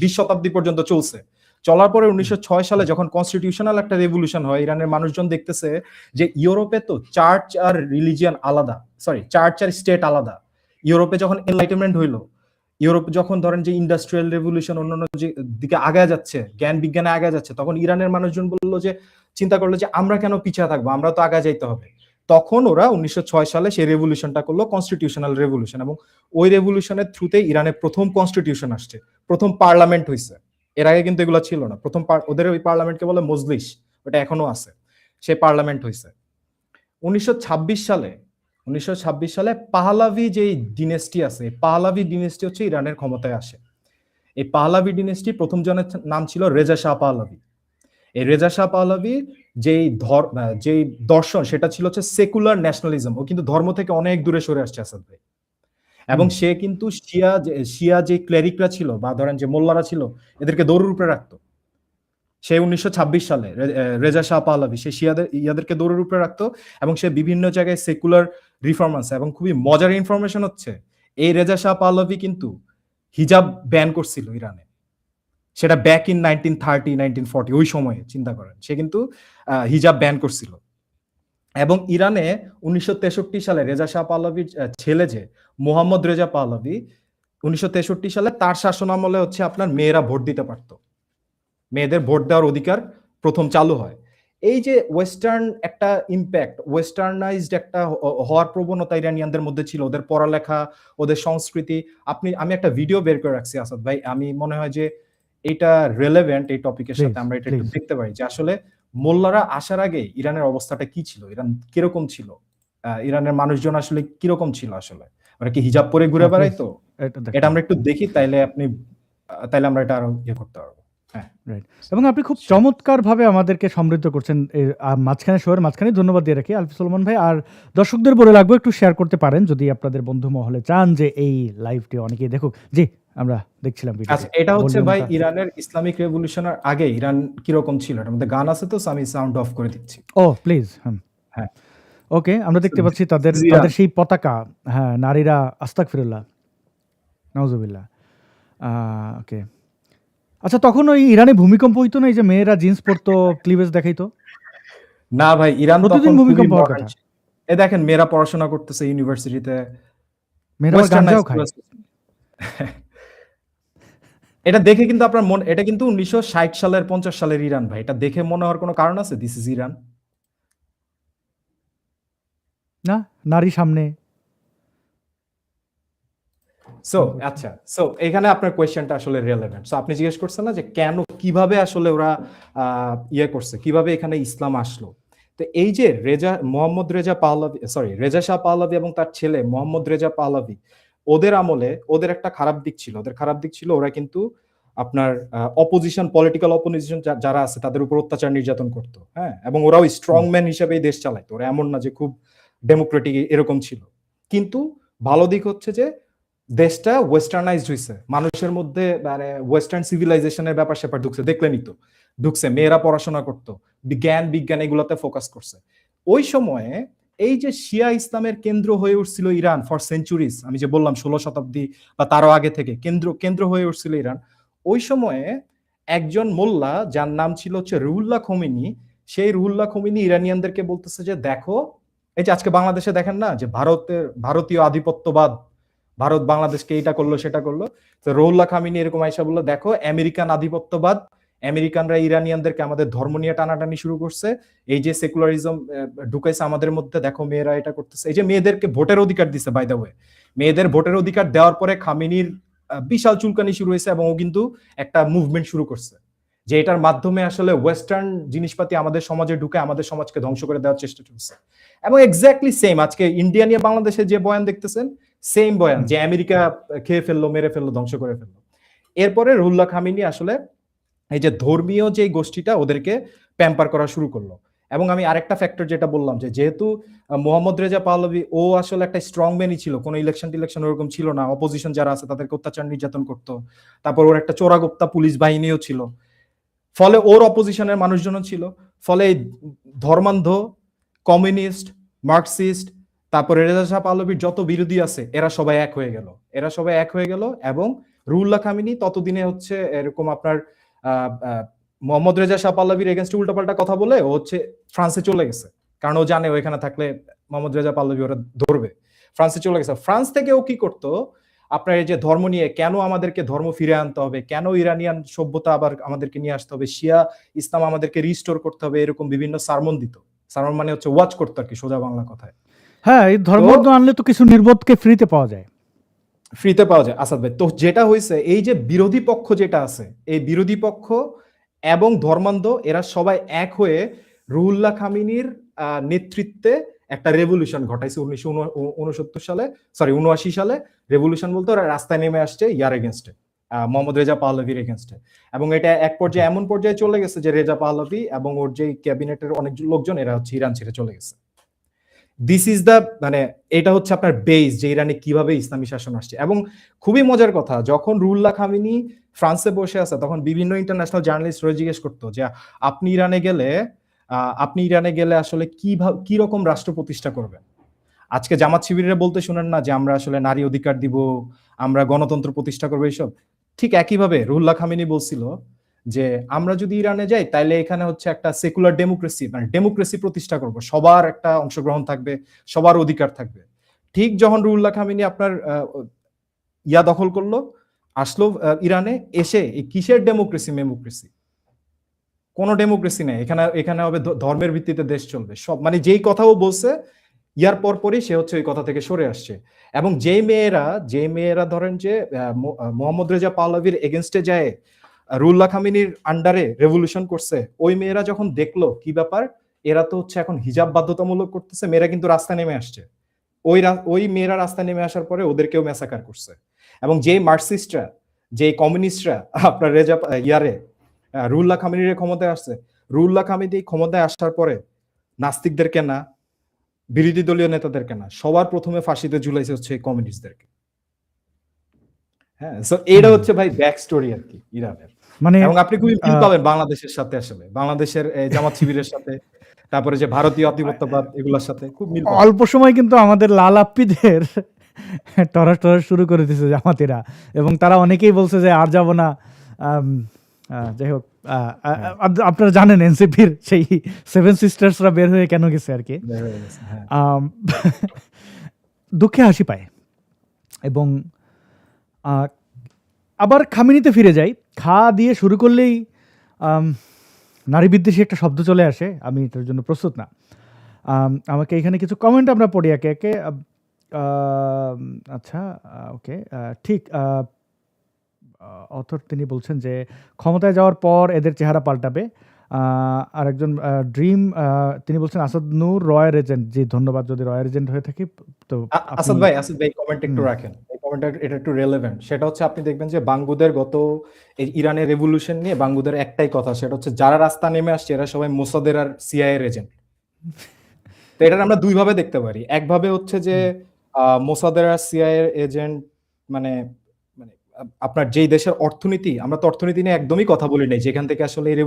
20 শতাব্দী পর্যন্ত চলছে। চলার পরে 1906 সালে যখন কনস্টিটিউশনাল একটা রেভলিউশন হয়, ইরানের মানুষজন দেখতেছে যে ইউরোপে তো চার্চ আর স্টেট আলাদা। ইউরোপে যখন এনলাইটেনমেন্ট হইলো, ইউরোপে যখন ধরেন যে ইন্ডাস্ট্রিয়াল রেভলিউশন অন্যান্য যে দিকে আগায় যাচ্ছে, জ্ঞান বিজ্ঞানে আগায় যাচ্ছে, তখন ইরানের মানুষজন চিন্তা করলো যে আমরা কেন পিছিয়ে থাকবো, আমরা তো আগায় যাইতে হবে। তখন ওরা 1906 সালে সেই রেভলিউশনটা করলো, কনস্টিটিউশনাল রেভলিউশন, এবং ওই রেভলিউশনের থ্রুতে ইরানের প্রথম কনস্টিটিউশন আসছে, প্রথম পার্লামেন্ট হয়েছে। এর আগে কিন্তু এগুলো ছিল না। ওদের ওই পার্লামেন্টকে বলে মজলিস, ওটা এখনো আছে, সেই পার্লামেন্ট হয়েছে 1926 সালে। পাহলাভি যে ডিনেস্টি আছে, পাহলাভি ডিনেস্টি হচ্ছে ইরানের ক্ষমতায় আসে। এই পাহলাভি ডিনেস্টি প্রথম জনের নাম ছিল রেজা শাহ পাহলাভি। এই রেজা শাহ পাহলাভি যেই দর্শন, সেটা ছিল হচ্ছে সেকুলার ন্যাশনালিজম। ও কিন্তু ধর্ম থেকে অনেক দূরে সরে আসছে আসাদ ভাই, এবং সে কিন্তু শিয়া যে ক্লেরিকরা ছিল বা ধরেন যে মোল্লারা ছিল, এদেরকে দৌড়ের উপরে রাখতো। সে 1926 সালে রেজা শাহ পাহলাভি সে ইয়াদেরকে দৌড়ের উপরে রাখতো, এবং সে বিভিন্ন জায়গায় সেকুলার রিফর্ম আছে। এবং খুবই মজার ইনফরমেশন হচ্ছে, এই রেজা শাহ পাহলাভি কিন্তু হিজাব ব্যান করছিল ইরানে, সেটা ব্যাক ইন 1930 1940 ওই সময়ে চিন্তা করেন, সে কিন্তু হিজাব ব্যান করছিল। এবং ইরানে 1963 সালে রেজা শাহ পাহলাভির ছেলে যে মোহাম্মদ রেজা পাহলাভি, 1963 সালে তার শাসনামলে হচ্ছে আপনার মেয়েরা ভোট দিতে পারতো, মেয়েদের ভোট দেওয়ার অধিকার প্রথম চালু হয়। এই যে ওয়েস্টার্ন একটা ইম্প্যাক্ট, ওয়েস্টার্নাইজড একটা হওয়ার প্রবণতা ইরানিয়ানদের মধ্যে ছিল, ওদের পড়ালেখা, ওদের সংস্কৃতি। আমি একটা ভিডিও বের করে রাখছি আসাদ ভাই, আমি মনে হয় যে এটা রেলেভেন্ট এই টপিকের সাথে, আমরা এটা একটু দেখতে পারি যে আসলে মোল্লারা আসার আগে ইরানের অবস্থাটা কি ছিল, ইরান কিরকম ছিল, ইরানের মানুষজন আসলে কিরকম ছিল, আসলে ওরা কি হিজাব পরে ঘুরে বেড়াইতো, এটা আমরা একটু দেখি, তাইলে আমরা এটা আরো ইয়ে করতে পারবো। এবং আপনি খুব চমৎকার ভাবে আমাদেরকে সমৃদ্ধ করছেন শোয়ের মাঝখানে। ধন্যবাদ দিয়ে রাখি আলফি সুলেমান ভাই। আর দর্শকদের বলে রাখবো একটু শেয়ার করতে পারেন যদি আপনাদের বন্ধু মহলে চান যে এই লাইভটি অনেকেই দেখুক। জি, আমরা দেখছিলাম ভিডিও। আচ্ছা, এটা হচ্ছে ভাই ইরানের ইসলামিক রেভলিউশনের আগে ইরান কিরকম ছিল, এর মধ্যে গান আছে, তো আমি সাউন্ড অফ করে দিচ্ছি। ও প্লিজ। হ্যাঁ, ওকে, আমরা দেখতে পাচ্ছি তাদের সেই পতাকা। হ্যাঁ, নারীরা আস্তাগফিরুল্লাহ, নাউজুবিল্লাহ। ওকে, আচ্ছা, তখন ওই ইরানে ভূমিকম্প হইতো না, এই যে মেয়েরা জিন্স পরতো, ক্লিভেজ দেখাইতো? না ভাই, ইরান প্রতিদিন ভূমিকম্প হওয়ার কথা। এই দেখেন, মেয়েরা পড়াশোনা করতেছে ইউনিভার্সিটিতে, মেয়েরা গাঁজাও খায়। এটা দেখে কিন্তু আপনার এটা কিন্তু 1960 সালের 50 সালের ইরান ভাই, এটা দেখে মনে হওয়ার কোনো কারণ আছে দিস ইজ ইরান? না, নারী সামনে। আচ্ছা, এখানে আপনার কোয়েশ্চেনটা আসলে রেলেভেন্ট। আপনি জিজ্ঞেস করছেন না যে কেন, কিভাবে আসলে ওরা করছে, কিভাবে এখানে ইসলাম আসলো। তো এই যে রেজা শাহ পাহলাভি এবং তার ছেলে মোহাম্মদ রেজা পাহলাভি, ওদের আমলে ওদের একটা খারাপ দিক ছিল, ওরা কিন্তু আপনার পলিটিক্যাল অপোজিশন যারা আছে তাদের উপর অত্যাচার নির্যাতন করতো। হ্যাঁ, এবং ওরাও স্ট্রং ম্যান হিসেবে দেশ চালাইতো, ওরা এমন না যে খুব ডেমোক্রেটিক এরকম ছিল। কিন্তু ভালো দিক হচ্ছে যে দেশটা ওয়েস্টার্নাইজড হইছে, মানুষের মধ্যে মানে ওয়েস্টার্ন সিভিলাইজেশনের ব্যাপার স্যাপার ঢুকছে, দেখলেনই তো, ঢুকছে, মেয়েরা পড়াশোনা করতো, বিজ্ঞান এগুলোতে ফোকাস করছে। ওই সময়ে এই যে শিয়া ইসলামের কেন্দ্র হয়ে উঠছিল ইরান ফর সেঞ্চুরিজ, আমি যে বললাম 16 শতাব্দী বা তারও আগে থেকে কেন্দ্র হয়ে উঠছিল ইরান, ওই সময়ে একজন মোল্লা যার নাম ছিল হচ্ছে রুহুল্লাহ খোমেনি, সেই রুহুল্লাহ খোমেনি ইরানিয়ানদেরকে বলতেছে যে দেখো, এই যে আজকে বাংলাদেশে দেখেন না যে ভারতীয় আধিপত্যবাদ, ভারত বাংলাদেশকে এইটা করলো সেটা করলো, তো রুহুল্লাহ খামিনি এরকম আইসা বললো দেখো আমেরিকান আধিপত্যবাদ, আমেরিকানরা ইরানিয়ানদেরকে আমাদের ধর্ম নিয়ে টানাটানি শুরু করছে, এই যে সেকুলারিজম ঢুকাইছে আমাদের মধ্যে, দেখো মেয়েরা এটা করতেছে। এই যে মেয়েদেরকে ভোটের অধিকার দিছে, বাই দ্য ওয়ে, মেয়েদের ভোটের অধিকার দেওয়ার পরে খামিনির বিশাল চুলকানি শুরু হয়েছে এবং ও কিন্তু একটা মুভমেন্ট শুরু করছে যে এটার মাধ্যমে আসলে ওয়েস্টার্ন জিনিসপাতি আমাদের সমাজে ঢুকে আমাদের সমাজকে ধ্বংস করে দেওয়ার চেষ্টা চলছে। এবং এক্স্যাক্টলি সেম আজকে ইন্ডিয়া নিয়ে বাংলাদেশে যে বয়ান দেখতেছেন, সেম বয়ান যে আমেরিকা খেয়ে ফেললো, মেরে ফেললো, ধ্বংস করে ফেললো। এরপরে রুহুল্লাহ খামিনি আসলে এই যে ধর্মীয় যে গোষ্ঠীটা ওদেরকে প্যাম্পার করা শুরু করলো। এবং আমি আরেকটা ফ্যাক্টর যেটা বললাম যে যেহেতু মোহাম্মদ রেজা পাহলভি ও আসলে একটা স্ট্রং ম্যানই ছিল, কোনো ইলেকশন ওরকম ছিল না, অপোজিশন যারা আছে তাদেরকে অত্যাচার নির্যাতন করতো, তারপর ওর একটা চোরাগোপ্তা পুলিশ বাহিনীও ছিল, ফলে ওর অপোজিশনের মানুষজনও ছিল, ফলে ধর্মান্ধ, কমিউনিস্ট, মার্কসিস্ট, তারপরে রেজা শাহ পাহলভির যত বিরোধী আছে এরা সবাই এক হয়ে গেল এবং রুহুল্লাহ খামিনি ততদিনে হচ্ছে এরকম আপনার মোহাম্মদ রেজা শাহ পাহলভির এগেনস্টে উল্টাপাল্টা কথা বলে ও হচ্ছে ফ্রান্সে চলে গেছে, কারণ ও জানে ওইখানে থাকলে মোহাম্মদ রেজা পাহলভি ওরা ধরবে। ফ্রান্সে চলে গেছে। ফ্রান্স থেকে ও কি করতো, আপনার এই যে ধর্ম নিয়ে কেন আমাদেরকে ধর্ম ফিরে আনতে হবে, কেন ইরানিয়ান সভ্যতা আবার আমাদেরকে নিয়ে আসতে হবে, শিয়া ইসলাম আমাদেরকে রিস্টোর করতে হবে, এরকম বিভিন্ন সারমন দিত। সারমন মানে হচ্ছে ওয়াচ করতো আর কি, সোজা বাংলা কথায়। হ্যাঁ, এই ধর্ম আনলে তো কিছু নির্বোধকে ফ্রিতে পাওয়া যায়। আসাদ ভাই, তো যেটা হয়েছে এই যে বিরোধী পক্ষ যেটা আছে, এই বিরোধী পক্ষ এবং ধর্মান্ধ এরা সবাই এক হয়ে রুহুল্লাহ খামিনির নেতৃত্বে একটা রেভলিউশন ঘটাইছে 1979 সালে রেভলিউশন বলতে ওরা রাস্তায় নেমে আসছে ইয়ার এগেনস্টে, মোহাম্মদ রেজা পাহলভির এগেনস্টে। এবং এটা এক পর্যায়ে এমন পর্যায়ে চলে গেছে যে রেজা পাহলভি এবং ওর যে ক্যাবিনেটের অনেক লোকজন এরা হচ্ছে ইরান ছেড়ে চলে গেছে। দিস ইজ দ্য মানে এটা হচ্ছে আপনার বেস যে ইরানে কিভাবে ইসলামী শাসন আসছে। এবং খুবই মজার কথা, যখন রুহুল্লাহ খামিনি ফ্রান্সে বসে আছে তখন বিভিন্ন ইন্টারন্যাশনাল জার্নালিস্ট জিজ্ঞেস করতো যে আপনি ইরানে গেলে আসলে কি রকম রাষ্ট্র প্রতিষ্ঠা করবেন। আজকে জামাত শিবিরে বলতে শুনেন না যে আমরা আসলে নারী অধিকার দিব, আমরা গণতন্ত্র প্রতিষ্ঠা করবো, এইসব। ঠিক একইভাবে রুহুল্লাহ খামিনি বলছিল যে আমরা যদি ইরানে যাই তাহলে এখানে হচ্ছে একটা সেকুলার ডেমোক্রেসি, মানে ডেমোক্রেসি প্রতিষ্ঠা করব, সবার একটা অংশগ্রহণ থাকবে, সবার অধিকার থাকবে। ঠিক যখন রুহুল্লাহ খামিনি আপনার ইয়া দখল করলো, আসলো ইরানে, এসে এই কিসের ডেমোক্রেসি, কোনো ডেমোক্রেসি নেই এখানে হবে ধর্মের ভিত্তিতে দেশ চলবে, সব মানে যেই কথাও বলছে ইয়ার পরপরই সে হচ্ছে ওই কথা থেকে সরে আসছে। এবং যেই মেয়েরা ধরেন যে মোহাম্মদ রেজা পাহলভির এগেনস্টে যায় রুহুল্লাহ খামিনির আন্ডারে রেভলিউশন করছে, ওই মেয়েরা যখন দেখলো কি ব্যাপার, এরা তো হচ্ছে এখন হিজাব বাধ্যতামূলক করতেছে, মেয়েরা কিন্তু রাস্তায় নেমে আসছে, ওই মেয়েরা রাস্তায় নেমে আসার পরে ওদেরকেও ম্যাসাকার করছে। এবং যে মার্কসিস্টরা, যে কমিউনিস্টরা আপনার রুহুল্লাহ খামিনির ক্ষমতায় আসছে, রুহুল্লাহ খামিনি ক্ষমতায় আসার পরে নাস্তিকদেরকে না, বিরোধী দলীয় নেতাদেরকে না, সবার প্রথমে ফাঁসিতে ঝুলাইছে হচ্ছে কমিউনিস্টদেরকে। হ্যাঁ, সো এটা হচ্ছে ভাই ব্যাক স্টোরি আর কি ইরানের। মানে এবং আপনি খুবই মিল পাবেন বাংলাদেশের সাথে, আসলে বাংলাদেশের জামাত শিবিরের সাথে, তারপরে যে ভারতীয় আধিপত্যবাদ এগুলোর সাথে খুব মিল। অল্প সময় কিন্তু আমাদের লাল আপ্পিদের টরাস শুরু করে দিয়েছে জামাতিরা, এবং তারা অনেকেই বলছে যে আর যাব না। যাই হোক, আপনারা জানেন এনসিপির সেই 7 সিস্টার্সরা বের হয়ে কেন গেছে আর কি। দুঃখে হাসি পায়। এবং আবার খামিনিতে ফিরে যাই, খা দিয়ে শুরু করলেই নারী বিদ্বেষী একটা শব্দ চলে আসে, আমি এটার জন্য প্রস্তুত না। আমাকে এখানে কিছু কমেন্ট আমরা পড়ি একে একে। আচ্ছা, ওকে, ঠিক। অথর তিনি বলছেন যে ক্ষমতায় যাওয়ার পর এদের চেহারা পাল্টাবে। আরেকজন ড্রিম, তিনি বলছেন আসাদ নূর রয়্যাল এজেন্ট। জি, ধন্যবাদ। যদি রয়্যাল এজেন্ট হয়ে থাকি তো আসাদ ভাই কমেন্ট একটু রাখেন, এই কমেন্টটা এটা একটু রিলেভেন্ট। সেটা হচ্ছে আপনি দেখবেন যে বাঙ্গুদের গত ইরানের রেভলিউশন নিয়ে বাঙ্গুদের একটাই কথা, সেটা হচ্ছে যারা রাস্তা নেমে আসছে এরা সবাই মোসাদের আর সিআইএর এজেন্ট। তো এটা আমরা দুই ভাবে দেখতে পারি। একভাবে হচ্ছে যে মোসাদের আর সিআইএর এজেন্ট মানে মানে আপনার যেই দেশের অর্থনীতি, আমরা তো অর্থনীতি নিয়ে একদমই কথা বলি নাই, যেখান থেকে আসলে এই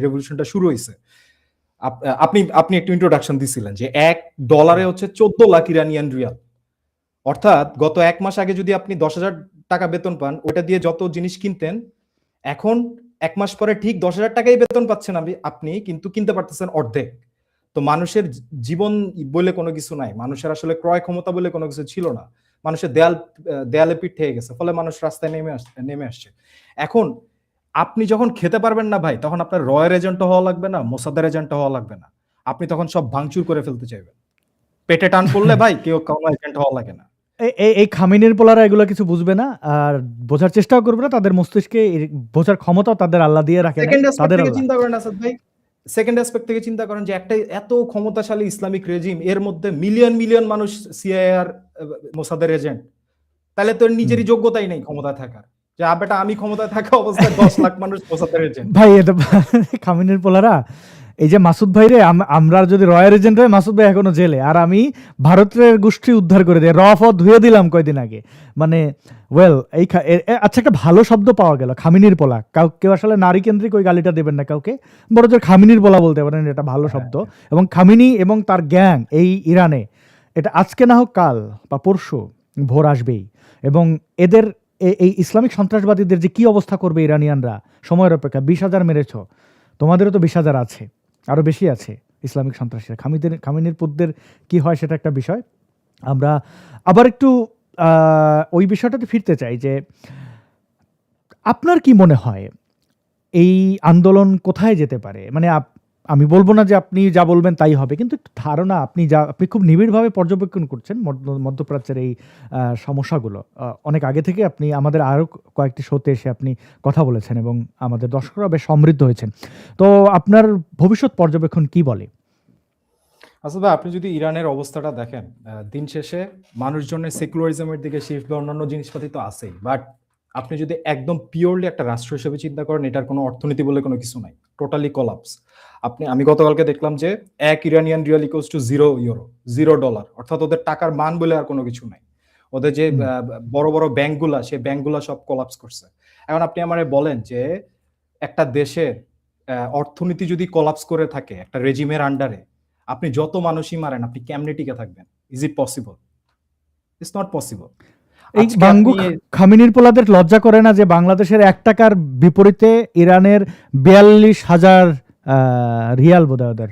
রেভলিউশনটা শুরু হয়েছে। আপনি আপনি একটু ইন্ট্রোডাকশন দিছিলেন যে $1 হচ্ছে 14 লাখ ইরানিয়ান রিয়াল। অর্থাৎ গত 1 মাস আগে যদি আপনি 10,000 টাকা বেতন পান, ওটা দিয়ে যত জিনিস কিনতেন, এখন 1 মাস পরে ঠিক 10,000 টাকাই বেতন পাচ্ছেন আপনি, কিন্তু কিনতে পারতেছেন অর্ধেক। তো মানুষের জীবন বলে কোনো কিছু নাই, মানুষের আসলে ক্রয় ক্ষমতা বলে কোনো কিছু ছিল না, মানুষের দেয়ালে পিঠ থেকে গেছে, ফলে মানুষ রাস্তায় নেমে আসছে। এখন আপনি যখন খেতে পারবেন না ভাই, তখন আপনার রয়ের এজেন্ট হওয়া লাগবে না, মোসাদের এজেন্ট হওয়া লাগবে না, আপনি তখন সব ভাঙচুর করে ফেলতে চাইবেন। পেটে টান পড়লে ভাই কেউ কোনো এজেন্ট হওয়া লাগে না। এই খামিনের পোলারা এগুলো কিছু বুঝবে না, আর বোঝার চেষ্টাও করবে না। তাদের মস্তিষ্কে বোঝার ক্ষমতাও তাদের আল্লাহ দিয়ে রাখে নাই, সেকেন্ড অ্যাসপেক্ট তাদের থেকে আল্লাহ। চিন্তা করেন আসাদ ভাই, সেকেন্ড অ্যাসপেক্ট থেকে চিন্তা করেন যে একটা এত ক্ষমতাশালী ইসলামিক রেজিম, এর মধ্যে মিলিয়ন মিলিয়ন মানুষ সিআইএ আর মোসাদের এজেন্ট, তাহলে তো নিজেরই যোগ্যতাই নেই ক্ষমতায় থাকার, যে বেটা আমি ক্ষমতায় থাকা অবস্থায় 10 লাখ মানুষ মোসাদের এজেন্ট। ভাই এটা খামিনের পোলারা, এই যে মাসুদ ভাই রে, আমরা যদি রয়ের এজেন্ট হয়, মাসুদ ভাই এখনো জেলে, আর আমি ভারতের গোষ্ঠী উদ্ধার করে দিই, ফ ধুয়ে দিলাম কয়দিন আগে। মানে ওয়েল, আচ্ছা, একটা ভালো শব্দ পাওয়া গেল, খামিনির পোলা। কেউ আসলে নারী কেন্দ্রিক ওই গালিটা দেবেন না কাউকে, বড় জোর খামিনির পোলা বলতে পারেন, এটা ভালো শব্দ। এবং খামিনি এবং তার গ্যাং এই ইরানে, এটা আজকে না হোক কাল বা পরশু ভোর আসবেই। এবং এদের এই ইসলামিক সন্ত্রাসবাদীদের যে কি অবস্থা করবে ইরানিয়ানরা, সময়ের অপেক্ষা। 20,000 মেরেছ, তোমাদেরও তো 20,000 আছে, আরও বেশি আছে ইসলামিক সন্ত্রাসীরা। খামিনির পুতদের কি হয় সেটা একটা বিষয়। আমরা আবার একটু ওই বিষয়টাতে ফিরতে চাই যে আপনার কি মনে হয় এই আন্দোলন কোথায় যেতে পারে? মানে আমি বলবো না যে আপনি যা বলবেন তাই হবে, কিন্তু একটু ধারণা, আপনি খুব নিবিড়ভাবে পর্যবেক্ষণ করছেন মধ্যপ্রাচ্যের এই সমস্যাগুলো। অনেক আগে থেকে আপনি আমাদের আরও কয়েকটি শোতে এসে আপনি কথা বলেছেন এবং আমাদের দর্শকরা বেশ সমৃদ্ধ হয়েছেন। তো আপনার ভবিষ্যৎ পর্যবেক্ষণ কি বলে? আচ্ছা ভাই, আপনি যদি ইরানের অবস্থাটা দেখেন, দিন শেষে মানুষজনের সেকুলারিজমের দিকে শিফট বা অন্যান্য জিনিসপাতি তো আছেই, বাট আপনি যদি একদম পিওরলি একটা রাষ্ট্র হিসেবে চিন্তা করেন, এটার কোনো অর্থনীতি বলে কোনো কিছু নাই, টোটালি কলাপস। আমি গতকালকে দেখলাম যে 1 ইরানিয়ান রিয়াল ইকুয়ালস টু €0, $0, অর্থাৎ ওদের টাকার মান বলে আর কোনো কিছু নাই। ওদের যে বড় বড় ব্যাংকগুলা, সেই ব্যাংকগুলা সব কলাপস করছে। এখন আপনি আমারে বলেন যে একটা দেশের অর্থনীতি যদি কলাপস করে থাকে একটা রেজিমের আন্ডারে, আপনি যত মানুষই মারেন, আপনি কেমনে টিকে থাকবেন? Is it possible? It's not possible. এই বাঙ্গু খামিনির পোলাদের লজ্জা করে না যে বাংলাদেশের 1 টাকার বিপরীতে ইরানের 42,000 রিয়াল বোধহয় ওদের।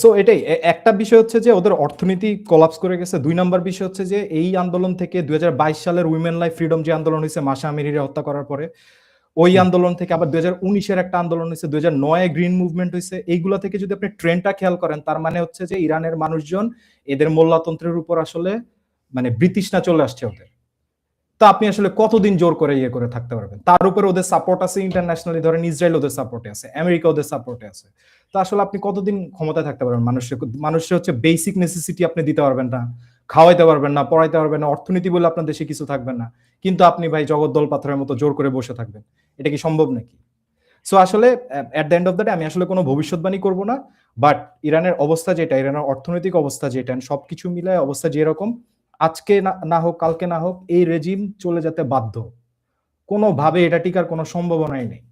সো এটাই একটা বিষয় হচ্ছে যে ওদের অর্থনীতি কোলাপস করে গেছে। 2 নাম্বার বিষয় হচ্ছে যে এই আন্দোলন থেকে 2022 সালের উইমেন লাইফ ফ্রিডম যে আন্দোলন হয়েছে মাসা আমিরিরে হত্যা করার পরে, ওই আন্দোলন থেকে আবার 2019-এর একটা আন্দোলন হয়েছে, 2009-এ গ্রিন মুভমেন্ট হয়েছে। এইগুলা থেকে যদি আপনি ট্রেন্ডটা খেয়াল করেন, তার মানে হচ্ছে যে ইরানের মানুষজন এদের মোল্লাতন্ত্রের উপর আসলে মানে ব্রিটিশরা চলে আসছে ওদের। তা আপনি আসলে কতদিন জোর করে ইয়ে করে থাকতে পারবেন? তার উপরে ওদের সাপোর্ট আছে ইন্টারন্যাশনালি, ধরেন ইসরায়েল ওদের সাপোর্টে আছে, আমেরিকা ওদের সাপোর্টে আছে। তো আসলে আপনি কতদিন ক্ষমতায় থাকতে পারবেন? মানুষের হচ্ছে বেসিক নেসেসিটি আপনি দিতে পারবেন না, খাওয়াইতে পারবেন না, পড়াইতে পারবেন না, অর্থনীতি বলে আপনার দেশে কিছু থাকবেন না, কিন্তু আপনি ভাই জগদ্দল পাথরের মতো জোর করে বসে থাকবেন। এটা কি সম্ভব নাকি? সো আসলে এট the end of the day আমি আসলে কোনো ভবিষ্যৎবাণী করব না, বাট ইরানের অবস্থা যেটা, ইরানের অর্থনৈতিক অবস্থা যেটা, সবকিছু মিলায় অবস্থা যেরকম, আজকে না হোক কালকে না হোক এই রেজিম চলে যেতে বাধ্য। কোনোভাবে এটা টিকার কোনো সম্ভাবনাই নেই।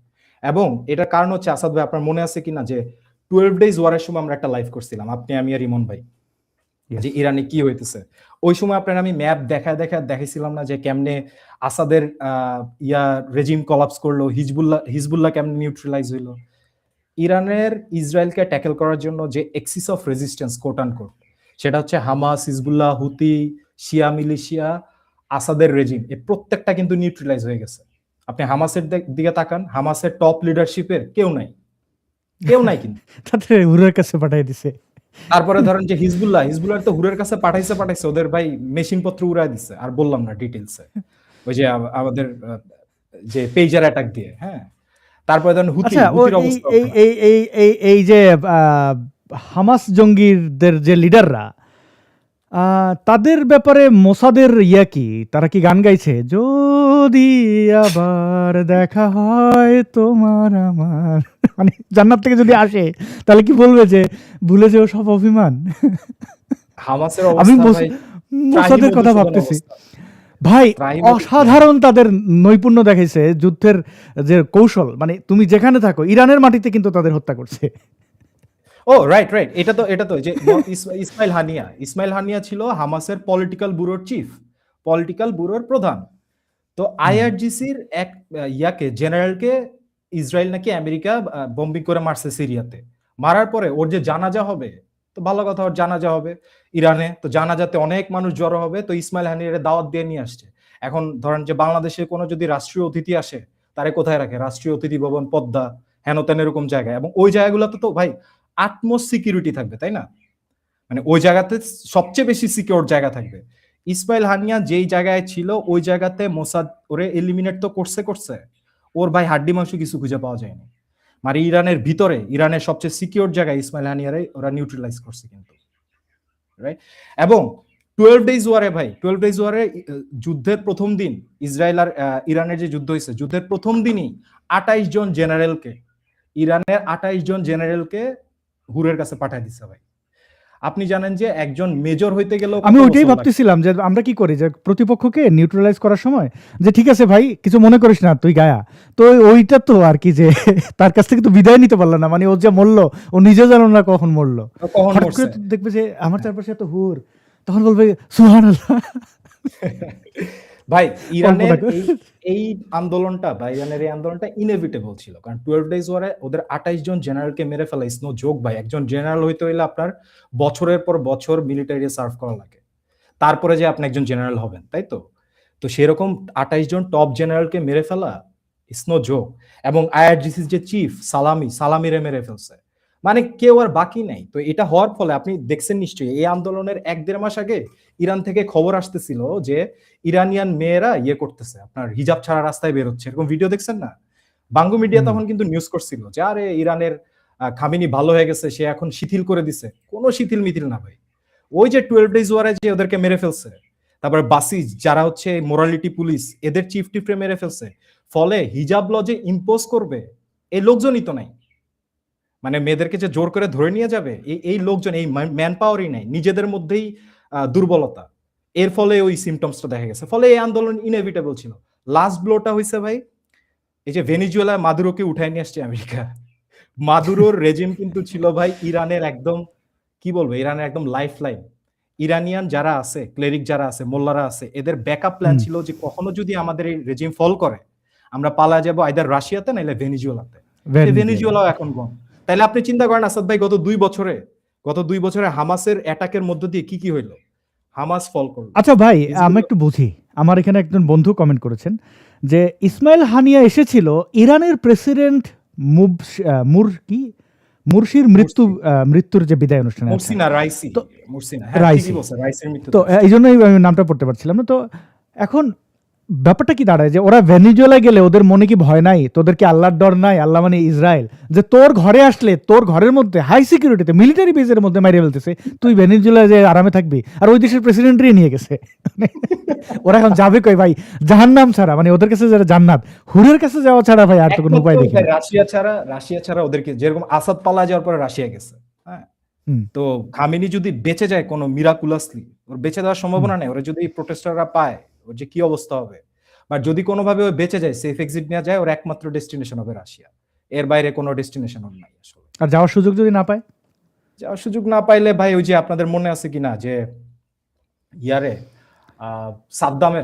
এবং এটার কারণ হচ্ছে, আসাদ ভাই আপনার মনে আছে কিনা যে 12 ডেজ ওয়ারের সময় আমরা একটা লাইভ করছিলাম, আপনি আমি আর ইমন ভাই, যে ইরানে কি হইতেছে। ওই সময় আপনার আমি ম্যাপ দেখাইছিলাম না যে কেমনে আসাদের রেজিম কলাপস করলো, হিজবুল্লাহ কেমনে নিউট্রালাইজ হইলো। ইরানের ইসরায়েলকে ট্যাকেল করার জন্য যে এক্সিস অফ রেজিস্ট্যান্স কোট আন কোট, সেটা হচ্ছে Hamas, Hezbollah, Houthi, Shia militia, আসাদের রেজিম, এই প্রত্যেকটা কিন্তু নিউট্রালাইজ হয়ে গেছে। আপনি হামাসের দিকে তাকান, হামাসের টপ লিডারশিপের কেউ নাই কিন্তু। তাদের হুরের কাছে পাঠিয়ে দিছে। তারপরে ধরেন যে হিজবুল্লাহ তো হুরের কাছে পাঠাইছে, ওদের ভাই মেশিন পত্র উড়ায় দিচ্ছে, আর বললাম না ডিটেইলসে, ওই যে আমাদের যে পেজার অ্যাটাক দিয়ে। হ্যাঁ, তারপরে ধরেন হুতির অবস্থা, এই যে হামাস জঙ্গিদের যে লিডাররা, তাদের ব্যাপারে মোসাদের কি, তারা কি গান গাইছে, যদি আবার দেখা হয় তোমার আমার, মানে জান্নাত থেকে যদি আসে তাহলে কি বলবে যে ভুলে যেও সব অভিমান? হামাসের আমি অবস্থা ভাই মোসাদের কথা মধুসূদন ভাবতেছি অবস্থা। ভাই, ত্রাহি মধু- অসাধারণ তাদের নৈপুণ্য দেখাইছে যুদ্ধের যে কৌশল, মানে তুমি যেখানে থাকো ইরানের মাটিতে কিন্তু তাদের হত্যা করছে। ও রাইট রাইট, এটা তো যে ইসমাইল হানিয়া ছিল হামাসের পলিটিক্যাল ব্যুরোর চিফ, পলিটিক্যাল ব্যুরোর প্রধান। তো আইআরজিসির এক ইয়াকে জেনারেলকে ইসরায়েল নাকি আমেরিকা বম্বিং করে মারছে সিরিয়াতে। মারার পরে ওর যে জানাজা হবে, তো ভালো কথা, ওর জানাজা হবে ইরানে, তো জানাজাতে অনেক মানুষ জড়ো হবে, তো ইসমাইল হানিয়ার দাওয়াত দিয়ে নিয়ে আসছে। এখন ধরেন যে বাংলাদেশে কোনো যদি রাষ্ট্রীয় অতিথি আসে, তারে কোথায় রাখে? রাষ্ট্রীয় অতিথি ভবন, পদ্মা, হেন তেন এরকম জায়গায়, এবং ওই জায়গাগুলোতে তো ভাই আটমোস্ট সিকিউরিটি থাকবে, তাই না? মানে ওই জায়গাতে সবচেয়ে বেশি সিকিউর জায়গা থাকবে। ইসমাইল হানিয়া যেই জায়গায় ছিল ওই জায়গাতে মোসাদ ওরে এলিমিনেট তো করছে, ওর ভাই হাড্ডি মাংস কিছু খুঁজে পাওয়া যায়নি। মানে ইরানের ভিতরে, ইরানের সবচেয়ে সিকিউর জায়গায় ইসমাইল হানিয়ারে ওরা নিউট্রালাইজ করছে কিন্তু, রাইট? এবং 12 ডেজ ওয়ারে ভাই, 12 ডেজ ওয়ারে যুদ্ধের প্রথম দিন, ইসরায়েল আর ইরানের যে যুদ্ধ হয়েছে, যুদ্ধের প্রথম দিনই 28 জন জেনারেলকে, ইরানের 28 জন জেনারেলকে হুরের কাছে পাঠায় দিচ্ছে ভাই। আপনি জানেন যে একজন মেজর হইতে গেলেও আমি কত ওইটাই বছর লাগে? ভাবতেছিলাম যে আমরা কি করি যে প্রতিপক্ষকে নিউট্রালাইজ করার সময় যে ঠিক আছে ভাই কিছু মনে করিস না তুই গায়া, তো ওইটা তো আর কি যে তার কাছ থেকে তো বিদায় নিতে পারলো না, মানে ও যে মরলো ও নিজে জানো না কখন মরলো। ও কখন হঠাৎ মরছে? করে তো দেখবে যে আমার চারপাশে এত হুর, তখন বলবে সুবহানাল্লাহ। ভাই ইরানের কল্পনা কর। এই আন্দোলনটা বা ইরানের এই আন্দোলনটা ইনএভিটেবল ছিল, কারণ 12 ডেজ ওয়ারে ওদের 28 জন জেনারেলকে মেরে ফেলা ইজ নো জোক ভাই। একজন জেনারেল হইতে হইলে আপনার বছরের পর বছর মিলিটারি সার্ভ করা লাগে, তারপরে যে আপনি একজন জেনারেল হবেন, তাই তো? তো সেরকম 28 জন টপ জেনারেলকে মেরে ফেলা ইজ নো জোক। এবং আইআরজিসির যে চিফ সালামিরে মেরে ফেলছে, মানে কেউ আর বাকি নাই। তো এটা হওয়ার ফলে আপনি দেখছেন নিশ্চয়ই, এই আন্দোলনের 1-1.5 মাস আগে ইরান থেকে খবর আসতেছিল যে ইরানিয়ান মেয়েরা ইয়ে করতেছে, আপনার হিজাব ছাড়া রাস্তায় বের হচ্ছে, এরকম ভিডিও দেখছেন না? বাংলা মিডিয়া তখন কিন্তু নিউজ করছিল যে আরে ইরানের খামেনি ভালো হয়ে গেছে, সে এখন শিথিল করে দিছে। কোনো শিথিল মিথিল না ভাই, ওই যে 12 ডেজ ওয়ারে যে ওদেরকে মেরে ফেলছে, তারপরে বাসিজ যারা হচ্ছে মোরালিটি পুলিশ, এদের চিফ টিফরে মেরে ফেলছে। ফলে হিজাব ল যে ইম্পোজ করবে এই লোকজনই তো নাই, মানে মেয়েদেরকে যে জোর করে ধরে নিয়ে যাবে এই লোকজন, এই ম্যান পাওয়ারই নাই, নিজেদের মধ্যেই দুর্বলতা। এর ফলে ওই সিমটমসটা দেখা গেছে, ফলে এই আন্দোলন ইনএভিটেবল ছিল। লাস্ট ব্লোটা হয়েছে ভাই এই যে ভেনিজুয়েলা মাদুরোকে উঠায় নিয়ে আসছে আমেরিকা। মাদুরোর রেজিম কিন্তু ছিল ভাই ইরানের একদম, কি বলবো, ইরানের একদম লাইফ লাইন। ইরানিয়ান যারা আছে, ক্লেরিক যারা আছে, মোল্লারা আছে, এদের ব্যাকআপ প্ল্যান ছিল যে কখনো যদি আমাদের এই রেজিম ফল করে আমরা পালা যাবো আইদার রাশিয়াতে নাইলে ভেনিজুয়েলাতে। ভেনিজুয়েলাও এখন গন। তাহলে আপনি চিন্তা করেন আসাদ ভাই, গত 2 বছরে হামাসের অ্যাটাকের মধ্য দিয়ে কি হইলো? হামাস ফল করলো। আচ্ছা ভাই, আমি একটু বুঝি, আমার এখানে একজন বন্ধু কমেন্ট করেছেন যে ইসমাইল হানিয়া এসেছিল ইরানের প্রেসিডেন্ট মুরসির মৃত্যুর যে বিদায় অনুষ্ঠানে আছে। মুরসিনা রাইসি, তো মুরসিনা, হ্যাঁ রাইসি। ঠিকই বলছে, রাইসির মৃত্যু। তো এই জন্যই আমি নামটা পড়তে পারছিলাম না। তো এখন ব্যাপারটা কি দাঁড়ায় যে ওরা ভেনিজুয়েলায় গেলে ওদের মনে কি ভয় নাই? তোদেরকে আল্লাহর ডর নাই? আল্লাহ মানে ইসরায়েল, যে তোর ঘরে আসলে তোর ঘরের মধ্যে হাই সিকিউরিটিতে মিলিটারি বেসের মধ্যে মারিয়ে ফেলতেছে, তুই ভেনিজুয়েলায় যে আরামে থাকবি, আর ওই দেশের প্রেসিডেন্টই নিয়ে গেছে। ওরা এখন যাবে কই ভাই? জাহান্নাম ছাড়া, মানে ওদের কাছে যারা জান্নাত, হুরের কাছে যাওয়া ছাড়া ভাই আর তো কোনো উপায় দেখি না। রাশিয়া ছাড়া ওদেরকে, যেরকম আসাদ পালা যাওয়ার পরে রাশিয়া গেছে, হ্যাঁ। তো খামেনি যদি বেঁচে যায় কোনো মিরাকুলাসলি, ওর বেঁচে যাওয়ার সম্ভাবনা নেই। ওরা যদি প্রোটেস্টাররা পায়, ওর যে কি অবস্থা হবে। বা যদি কোনোভাবে ও বেঁচে যায়, সেফ এক্সিট নেওয়া যায়, ওর একমাত্র ডেস্টিনেশন হবে রাশিয়া, এর বাইরে কোনো ডেস্টিনেশন ওর নাই আসলে। আর যাওয়ার সুযোগ যদি না পায়? যাওয়ার সুযোগ না পাইলে ভাই, ওই যে আপনাদের মনে আছে কিনা যে ইয়ারে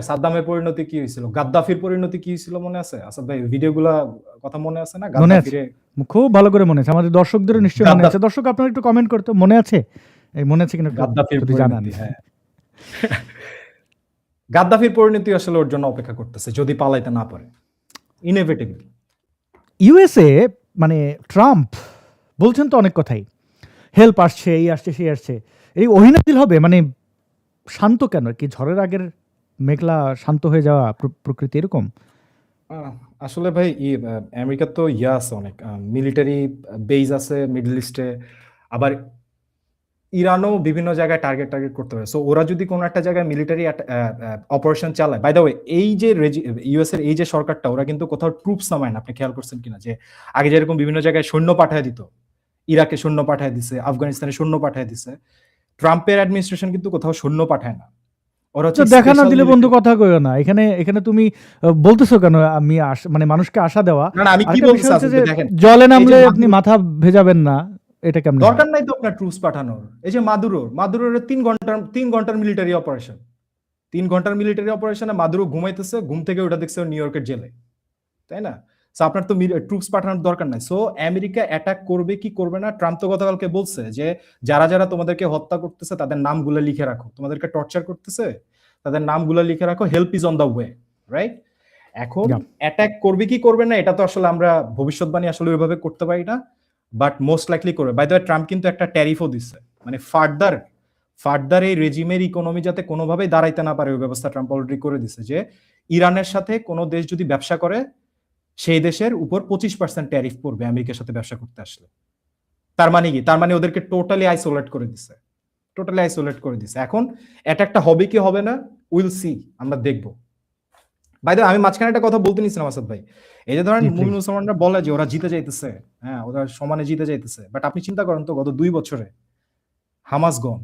সাদ্দামের পরিণতি কি হয়েছিল, গাদ্দাফির পরিণতি কি হয়েছিল মনে আছে আসাদ ভাই? ভিডিওগুলা কথা মনে আছে না? মনে আছে, খুব ভালো করে মনে আছে, আমাদের দর্শকদেরও নিশ্চয়ই মনে আছে। দর্শক আপনারা একটু কমেন্ট করতে, মনে আছে এই মনে আছে কিনা গাদ্দাফির যদি জানান। পরিণতি, হ্যাঁ। গাদ্দাফির পরিণতি আসলে ওর জন্য অপেক্ষা করতেছে যদি পালাইতে না পারে, ইনএভিটেবল। ইউএসএ মানে ট্রাম্প বলছেন তো অনেক কথাই, হেল্প আসছে, এই আসছে, সেই আসছে, এই অহিনাদিল হবে, মানে শান্ত কেন? কি ঝড়ের আগের মেঘলা শান্ত হয়ে যাওয়া প্রকৃতি এরকম? আসলে ভাই আমেরিকার তো ইয়া আছে, অনেক মিলিটারি বেজ আছে মিডল ইস্টে, আবার ইরানও বিভিন্ন জায়গায় টার্গেট করতে পারে। সো ওরা যদি কোনো একটা জায়গায় মিলিটারি অপারেশন চালায়, বাই দ্য ওয়ে এই যে ইউএস এর এই যে সরকারটা, ওরা কিন্তু কোথাও ট্রুপস নামায় না। আপনি খেয়াল করছেন কিনা যে আগে যেরকম বিভিন্ন জায়গায় সৈন্য পাঠায় দিত, ইরাকে সৈন্য পাঠায় দিছে, আফগানিস্তানে সৈন্য পাঠায় দিছে, ট্রাম্পের অ্যাডমিনিস্ট্রেশন কিন্তু কোথাও সৈন্য পাঠায় না। ওরা তো হচ্ছে দেখা না স্পেশাল দিলে বন্ধু কথা কইও না, এখানে এখানে তুমি বলতেছো কেন আমি মানে মানুষকে আশা দেওয়া। না না, আমি কি আরেকটা বলতে বিষয় হচ্ছে চাচ্ছি যে দেখেন, জলে এই যে নামলে আপনি মাদুরো, মাথা ভেজাবেন না, এটা কেমনে হয়? দরকার নাই তো আপনার ট্রুপস পাঠানোর। এই যে মাদুরোর 3 ঘন্টার মিলিটারি অপারেশন, 3 ঘন্টার মিলিটারি অপারেশনে মাদুরো ঘুমাইতেছে, ঘুম থেকে ওটা দেখছে নিউ ইয়র্কের জেলে, তাই না? সো আপনার তো ট্রুপস পাঠানোর দরকার নাই। সো আমেরিকা অ্যাটাক করবে কি করবে না, ট্রাম্প তো গতকালকে বলছে যে যারা যারা তোমাদেরকে হত্যা করতেছে তাদের নামগুলো লিখে রাখো, তোমাদেরকে টর্চার করতেছে তাদের নামগুলো লিখে রাখো, help is on the way, right? এখন Yeah. অ্যাটাক করবে কি করবে না এটা তো আসলে আমরা ভবিষ্যৎবাণী আসলে ওইভাবে করতে পারি না, বাট মোস্ট লাইকলি করবে। বাই দ্য ওয়ে, ট্রাম্প কিন্তু একটা ট্যারিফও দিচ্ছে, মানে ফার্দার এই রেজিমের ইকোনমি যাতে কোনোভাবেই দাঁড়াইতে না পারে ওই ব্যবস্থা ট্রাম্প অলরেডি করে দিছে, যে ইরানের সাথে কোনো দেশ যদি ব্যবসা করে সেই দেশের উপর 25% ট্যারিফ পড়বে আমেরিকার সাথে ব্যবসা করতে আসলে। তার মানে কি? তার মানে ওদেরকে টোটালি আইসোলেট করে দিছে। এখন অ্যাটাকটা হবে কি হবে না, উইল সি, আমরা দেখবো। বাই দ্য ওয়ে, আমি মাঝখানে একটা কথা বলতে নিছিলাম আসাদ ভাই, এই যে ধরেন জি, please. মুমিন মুসলমানরা বলে যে ওরা জিতে যাইতেছে, হ্যাঁ ওরা সমানে জিতে যাইতেছে, বাট আপনি চিন্তা করেন তো গত 2 বছরে হামাসগণ,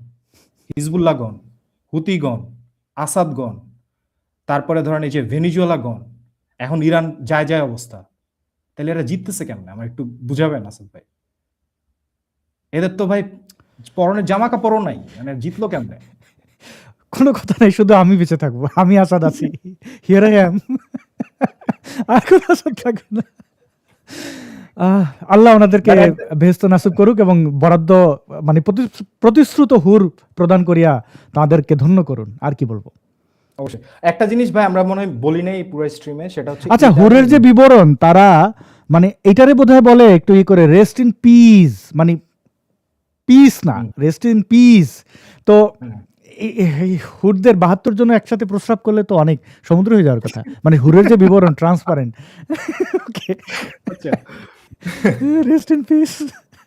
হিজবুল্লাহগণ, হুতিগণ, আসাদগণ, তারপরে ধরেন এই যে ভেনিজুয়েলাগণ, এখন ইরান যায় অবস্থা, তাহলে এরা জিততেছে কেমনে? আমার একটু বুঝাবেন আসাদ ভাই। এদের তো ভাই পরনের জামা কাপড়ও নাই, মানে জিতলো কেমনে? কোনো কথা নাই, শুধু আমি বেঁচে থাকবো, আমি আসাদ আছি, হিয়ার আই অ্যাম। আর কোনো আসাদ থাকবে না। আল্লাহ ওনাদেরকে বেহেশত নাসিব করুক এবং বরাদ্দ মানে প্রতিশ্রুত হুর প্রদান করিয়া তাদেরকে ধন্য করুন, আর কি বলবো। অবশ্যই একটা জিনিস ভাই আমরা মনে হয় বলি নাই পুরো স্ট্রিমে, সেটা হচ্ছে আচ্ছা, হুরের যে বিবরণ, তারা মানে এটারে বোধহয় বলে একটু ই করে রেস্ট ইন পিস, মানে পিস না, রেস্ট ইন পিস। তো এই হুরদের 72 জন একসাথে প্রস্রাব করলে তো অনেক সমুদ্র হয়ে যাওয়ার কথা, মানে হুরের যে বিবরণ ট্রান্সপারেন্ট। ওকে, আচ্ছা। Rest in peace.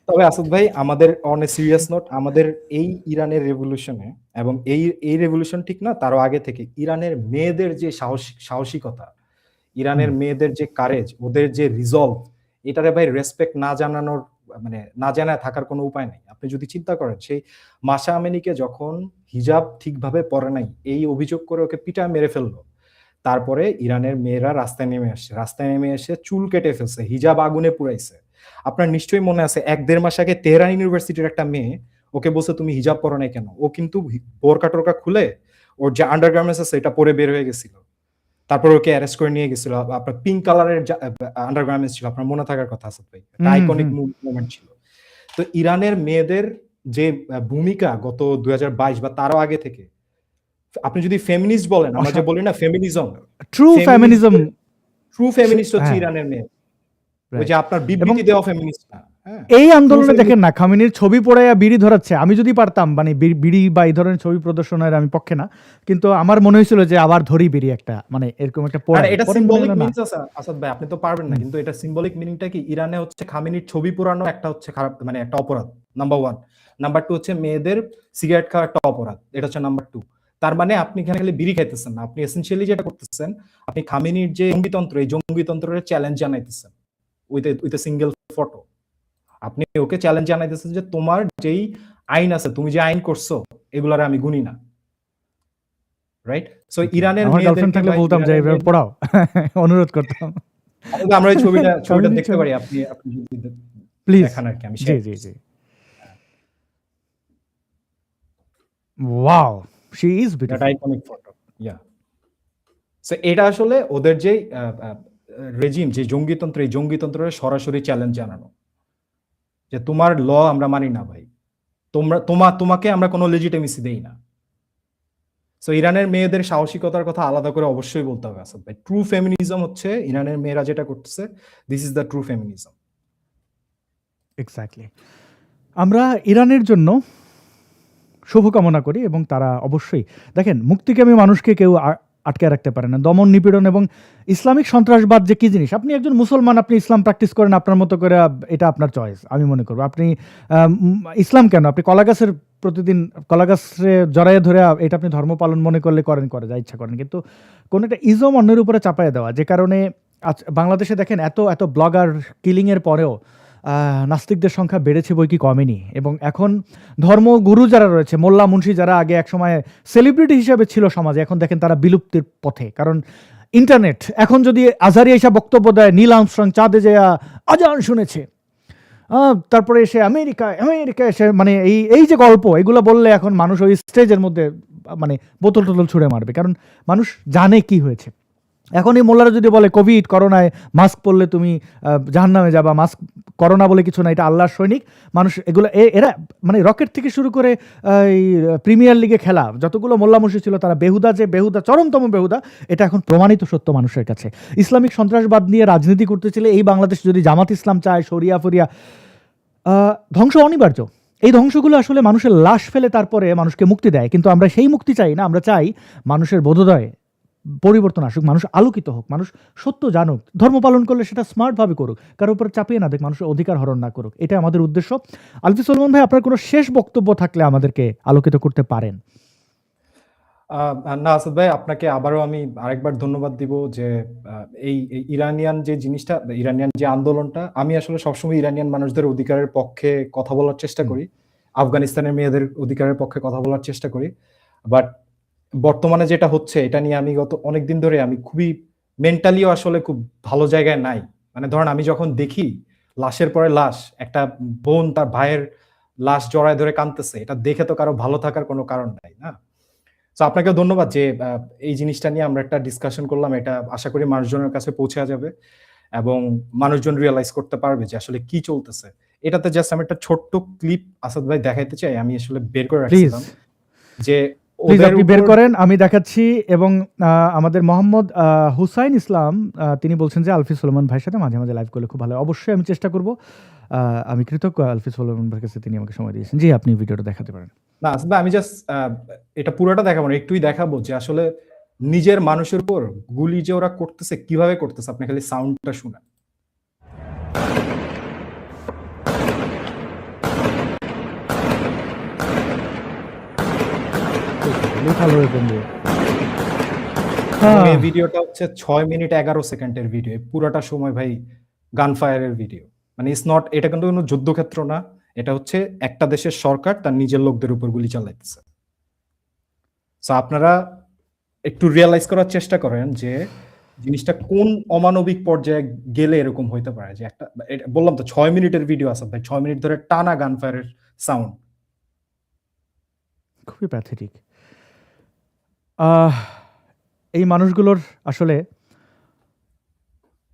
তবে আসাদ ভাই, আমাদের অন এ সিরিয়াস নোট, আমাদের এই ইরানের রেভলিউশনে এবং এই রেভলিউশন ঠিক না, তারও আগে থেকে ইরানের মেয়েদের যে সাহসিকতা, ইরানের মেয়েদের যে কারেজ, ওদের যে রিজলভ, এটারে ভাই রেসপেক্ট না জানানোর, মানে না জানায় থাকার কোনো উপায় নেই। আপনি যদি চিন্তা করেন, সেই মাশা আমিনিকে যখন হিজাব ঠিকভাবে পরে নাই এই অভিযোগ করে ওকে পিটায় মেরে ফেললো, তারপরে ইরানের মেয়েরা রাস্তায় নেমে এসে চুল কেটে ফেলছে, হিজাব আগুনে পুড়াইছে। আপনার নিশ্চয়ই মনে আছে 1-1.5 মাস আগে তেহরান ইউনিভার্সিটির একটা মেয়ে, ওকে বলছে তুমি হিজাব পরো নাই কেন, ও কিন্তু বোরকা টোরকা খুলে ওর যে আন্ডারগার্মেন্টস আছে এটা পরে বের হয়ে গেছিল, তারপর ওকে অ্যারেস্ট করে নিয়ে গেছিল। আপনার পিঙ্ক কালারের আন্ডারগার্মেন্টস ছিল, আপনার মনে থাকার কথা আছে ভাই, একটা আইকনিক মুভমেন্ট ছিল। তো ইরানের মেয়েদের যে ভূমিকা গত 2022 বা তারও আগে থেকে, আপনি যদি ফেমিনিস্ট বলেন, আমরা যে বলি না ফেমিনিজম, ট্রু ফেমিনিজম, হচ্ছে ইরানের মেয়ে, ওই যে আপনার এবং বিবৃতি দেওয়া ফেমিনিস্ট না। হ্যাঁ, এই আন্দোলনে দেখেন না, খামেনির ছবি পড়াইয়া বিড়ি ধরাচ্ছে। আমি যদি পারতাম মানে বিড়ি বা এই ধরনের ছবি প্রদর্শনের আমি পক্ষে না, কিন্তু আমার মনে হয়েছিল যে আবার ধরি বিড়ি একটা, মানে এরকম একটা আরে এটা সিম্বলিক মিনিংস আছে আসাদ ভাই, আপনি তো পারবেন না, কিন্তু এটা সিম্বলিক মিনিংটা কি, ইরানে হচ্ছে খামেনির ছবি পোড়ানো একটা হচ্ছে খারাপ, মানে একটা অপরাধ, নাম্বার 1। নাম্বার 2 হচ্ছে মেয়েদের সিগারেট খাওয়া একটা অপরাধ, এটা হচ্ছে নাম্বার 2। তার মানে আপনি এখানে খালি বিড়ি খাইতেছেন না, আপনি এসেনশিয়ালি যেটা করতেছেন, আপনি খামেনির যে জঙ্গিতন্ত্র, এই জঙ্গিতন্ত্রের চ্যালেঞ্জ জানাইতেছেন উইথ এ সিঙ্গেল ফটো। আপনি ওকে চ্যালেঞ্জ জানাইতেছেন যে তোমার যেই আইন আছে, তুমি যে আইন করছো, এগুলার আমি গুনি না, রাইট? সো ইরানের আমার গার্লফ্রেন্ড থাকলে বলতাম যে এভাবে পড়াও, অনুরোধ করতাম। আমরা ওই ছবিটা দেখতে পারি, আপনি যদি প্লিজ দেখান আর কি, আমি জি জি জি। Wow, she is beautiful, that iconic photo, ya. So এটা আসলে ওদের যে রেজিম, যে জঙ্গিতন্ত্র, এই জঙ্গিতন্ত্রের সরাসরি চ্যালেঞ্জ জানানো, যে তোমার ল আমরা মানি না ভাই, তোমাকে আমরা কোনো লেজিটিমেসি দেই না। সো ইরানের মেয়েদের সাহসিকতার কথা আলাদা করে অবশ্যই বলতে হবে আসাদ ভাই। ট্রু ফেমিনিজম হচ্ছে ইরানের মেয়েরা যেটা করতেছে, this is the true feminism. Exactly. আমরা ইরানের জন্য শুভকামনা করি, এবং তারা অবশ্যই দেখেন, মুক্তিকামী মানুষকে কেউ আটকে রাখতে পারে না। দমন নিপীড়ন এবং ইসলামিক সন্ত্রাসবাদ যে কি জিনিস, আপনি একজন মুসলমান, আপনি ইসলাম প্র্যাকটিস করেন আপনার মতো করে, এটা আপনার চয়েস, আমি মনে করবো। আপনি ইসলাম কেন, আপনি কলাগাছের প্রতিদিন কলাগাছে জড়াইয়ে ধরে এটা আপনি ধর্ম পালন মনে করলে করে যা ইচ্ছা করেন, কিন্তু কোনো একটা ইজম অন্যের উপরে চাপায় দেওয়া, যে কারণে বাংলাদেশে দেখেন এত ব্লগার কিলিংয়ের পরেও নাস্তিকদের সংখ্যা বেড়েছে বই কি কমেনি। এবং এখন ধর্মগুরু যারা রয়েছে, মোল্লা মুন্সি যারা আগে একসময় সেলিব্রিটি হিসেবে ছিল সমাজে, এখন দেখেন তারা বিলুপ্তির পথে। কারণ ইন্টারনেট, এখন যদি আজহারি এসে বক্তব্য দেয় নীল আর্মস্ট্রং চাঁদে যে আজান শুনেছে, তারপরে এসে আমেরিকা এসে মানে এই যে গল্প এগুলো বললে এখন মানুষ ওই স্টেজের মধ্যে মানে বোতল টোতল ছুঁড়ে মারবে, কারণ মানুষ জানে কি হয়েছে। এখন এই মোল্লারা যদি বলে কোভিড করোনায় মাস্ক পরলে তুমি জাহান্নামে যাবা, মাস্ক করোনা বলে কিছু না, এটা আল্লাহর সৈনিক, মানুষ এগুলো এরা মানে রকেট থেকে শুরু করে এই প্রিমিয়ার লিগে খেলা যতগুলো মোল্লা মুন্সি ছিল তারা বেহুদা, যে বেহুদা চরমতম বেহুদা, এটা এখন প্রমাণিত সত্য মানুষের কাছে। ইসলামিক সন্ত্রাসবাদ নিয়ে রাজনীতি করতেছিলে এই বাংলাদেশ যদি জামাত ইসলাম চায়, শরিয়া ফরিয়া, ধ্বংস অনিবার্য। এই ধ্বংসগুলো আসলে মানুষের লাশ ফেলে তারপরে মানুষকে মুক্তি দেয়, কিন্তু আমরা সেই মুক্তি চাই না। আমরা চাই মানুষের বোধোদয়ে পরিবর্তন আসুক, মানুষ আলোকিত হোক, মানুষ সত্য জানুক, ধর্ম পালন করলে সেটা স্মার্টভাবে করুক, কারোর উপর চাপিয়ে না দেখ, মানুষের অধিকার হরণ না করুক। এটা আমাদের উদ্দেশ্য। আলফি সুলেমান ভাই, আপনার কোনো শেষ বক্তব্য থাকলে আমাদেরকে আলোকিত করতে পারেন। না আসাদ ভাই, আপনাকে আবারও আমি আরেকবার ধন্যবাদ দিব যে এই ইরানিয়ান যে জিনিসটা, ইরানিয়ান যে আন্দোলনটা, আমি আসলে সবসময় ইরানিয়ান মানুষদের অধিকারের পক্ষে কথা বলার চেষ্টা করি, আফগানিস্তানের মেয়েদের অধিকারের পক্ষে কথা বলার চেষ্টা করি। বাট বর্তমানে যেটা হচ্ছে এটা নিয়ে আমি গত অনেকদিন ধরে আমি খুবই মেন্টালিও আসলে খুব ভালো জায়গায় নাই। মানে ধরেন আমি যখন দেখি লাশের পরে লাশ, একটা বোন তার ভাইয়ের লাশ জড়ায় ধরে কাঁদতেছে, এটা দেখে তো কারো ভালো থাকার কোনো কারণ নাই না। তো আপনাকে ধন্যবাদ যে এই জিনিসটা নিয়ে আমরা একটা ডিসকাশন করলাম। এটা আশা করি মানুষজনের কাছে পৌঁছে যাবে এবং মানুষজন রিয়েলাইজ করতে পারবে যে আসলে কি চলতেছে। এটাতে জাস্ট আমি একটা ছোট্ট ক্লিপ আসাদ ভাই দেখাইতে চাই, আমি আসলে বের করে রাখছিলাম যে প্লিজ আপনি বের করেন, আমি দেখাচ্ছি। এবং আমাদের মোহাম্মদ হুসাইন ইসলাম তিনি বলছেন যে আলফি সুলেমান ভাইয়ের সাথে মাঝে মাঝে লাইভ করলে খুব ভালো। অবশ্যই আমি চেষ্টা করব। আমি কৃতজ্ঞ আলফি সুলেমান ভাইয়ের কাছে, তিনি আমাকে সময় দিয়েছেন। জি, আপনি ভিডিওটা দেখাতে পারেন। না আসলে আমি জাস্ট এটা পুরোটা দেখাবো না, একটুই দেখাবো যে আসলে নিজের মানুষের উপর গুলি যে ওরা করতেছে কিভাবে করতেছে। আপনি খালি সাউন্ডটা শুনেন। এই ভিডিওটা হচ্ছে 6 মিনিট 11 সেকেন্ডের ভিডিও। পুরোটা সময় ভাই গান ফায়ারের ভিডিও। মানে ইটস নট, এটা কিন্তু কোনো যুদ্ধক্ষেত্র না, এটা হচ্ছে একটা দেশের সরকার তার নিজের লোকদের উপর গুলি চালাইতেছে। সো আপনারা একটু রিয়েলাইজ করার চেষ্টা করেন যে জিনিসটা কোন অমানবিক পর্যায়ে গেলে এরকম হইতে পারে। যে একটা বললাম তো 6 মিনিটের ভিডিও আছে ভাই, 6 মিনিট ধরে টানা গান ফায়ারের সাউন্ড। খুবই প্যাথেটিক। এই মানুষগুলোর আসলে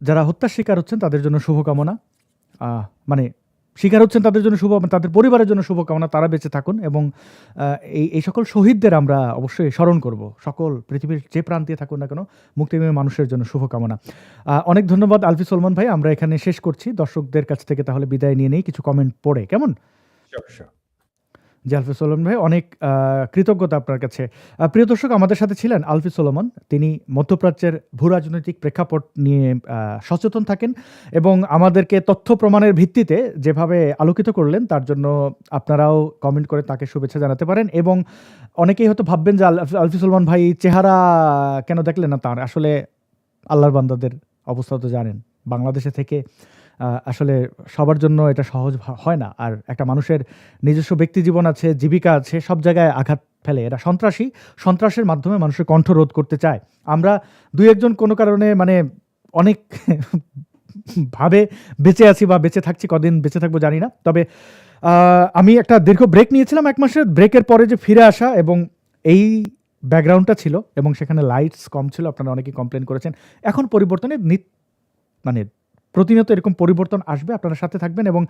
যারা হত্যার শিকার হচ্ছেন তাদের জন্য শুভকামনা। মানে শিকার হচ্ছেন তাদের জন্য তাদের পরিবারের জন্য শুভকামনা, তারা বেঁচে থাকুন। এবং এই সকল শহীদদের আমরা অবশ্যই স্মরণ করব। সকল পৃথিবীর যে প্রান্তে থাকুন না কেন, মুক্তিপ্রেমী মানুষের জন্য শুভকামনা। অনেক ধন্যবাদ আলফি সুলেমান ভাই। আমরা এখানে শেষ করছি। দর্শকদের কাছ থেকে তাহলে বিদায় নিয়ে নেই কিছু কমেন্ট পড়ে, কেমন? জি, আলফি সুলেমান ভাই, অনেক কৃতজ্ঞতা আপনার কাছে। প্রিয় দর্শক, আমাদের সাথে ছিলেন আলফি সুলেমান। তিনি মধ্যপ্রাচ্যের ভূ রাজনৈতিক প্রেক্ষাপট নিয়ে সচেতন থাকেন এবং আমাদেরকে তথ্য প্রমাণের ভিত্তিতে যেভাবে আলোকিত করলেন তার জন্য আপনারাও কমেন্ট করে তাকে শুভেচ্ছা জানাতে পারেন। এবং অনেকেই হয়তো ভাববেন যে আলফি সুলেমান ভাই চেহারা কেন দেখলেন না তার, আসলে আল্লাহর বান্দাদের অবস্থা তো জানেন। বাংলাদেশে থেকে আসলে সবার জন্য এটা সহজ হয় না। আর একটা মানুষের নিজস্ব ব্যক্তি জীবন আছে, জীবিকা আছে, সব জায়গায় আঘাত ফেলে। এরা সন্ত্রাসের মাধ্যমে মানুষের কণ্ঠ রোধ করতে চায়। আমরা দুই একজন কোনো কারণে মানে অনেক ভাবে বেঁচে আছি বা বেঁচে থাকছি, কদিন বেঁচে থাকবো জানি না। তবে আমি একটা দীর্ঘ ব্রেক নিয়েছিলাম, 1 মাসের ব্রেকের পরে যে ফিরে আসা এবং এই ব্যাকগ্রাউন্ডটা ছিল এবং সেখানে লাইটস কম ছিল, আপনারা অনেকেই কমপ্লেন করেছেন। এখন পরিবর্তনের মানে প্রতিনিয়ত এরকম পরিবর্তন আসবে, আপনারা সাথে থাকবেন। এবং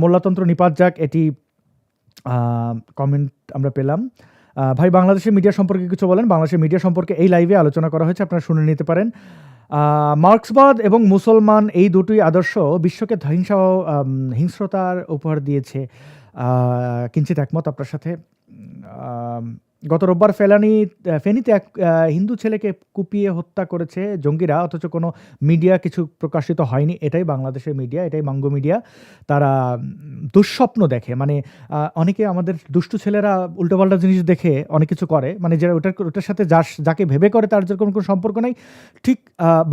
মোল্লাতন্ত্র নিপাত যাক, এটি কমেন্ট আমরা পেলাম। ভাই, বাংলাদেশের মিডিয়া সম্পর্কে কিছু বলেন। বাংলাদেশের মিডিয়া সম্পর্কে এই লাইভে আলোচনা করা হয়েছে, আপনারা শুনে নিতে পারেন। মার্ক্সবাদ এবং মুসলমান এই দুটোই আদর্শ বিশ্বকে হিংস্রতার উপহার দিয়েছে। কিঞ্চিত একমত আপনার সাথে। গত রোববার ফেনীতে এক হিন্দু ছেলেকে কুপিয়ে হত্যা করেছে জঙ্গিরা, অথচ কোনো মিডিয়া কিছু প্রকাশিত হয়নি। এটাই বাংলাদেশের মিডিয়া, এটাই মাঙ্গো মিডিয়া। তারা দুঃস্বপ্ন দেখে, মানে অনেকে আমাদের দুষ্টু ছেলেরা উল্টোপাল্টা জিনিস দেখে অনেক কিছু করে, মানে যারা ওটার সাথে যাকে ভেবে করে তার যেরকম কোনো সম্পর্ক নেই। ঠিক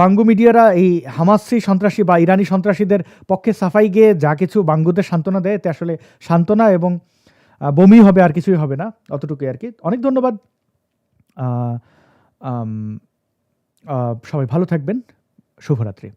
বাঙ্গু মিডিয়ারা এই হামাসি সন্ত্রাসী বা ইরানি সন্ত্রাসীদের পক্ষে সাফাই গিয়ে যা কিছু বাঙ্গুদের সান্ত্বনা দেয়, এতে আসলে সান্ত্বনা এবং বমি হবে, আর কিছুই হবে না, অতটুকুই আর কি। অনেক ধন্যবাদ। আহ, আম, সবাই ভালো থাকবেন। শুভরাত্রি।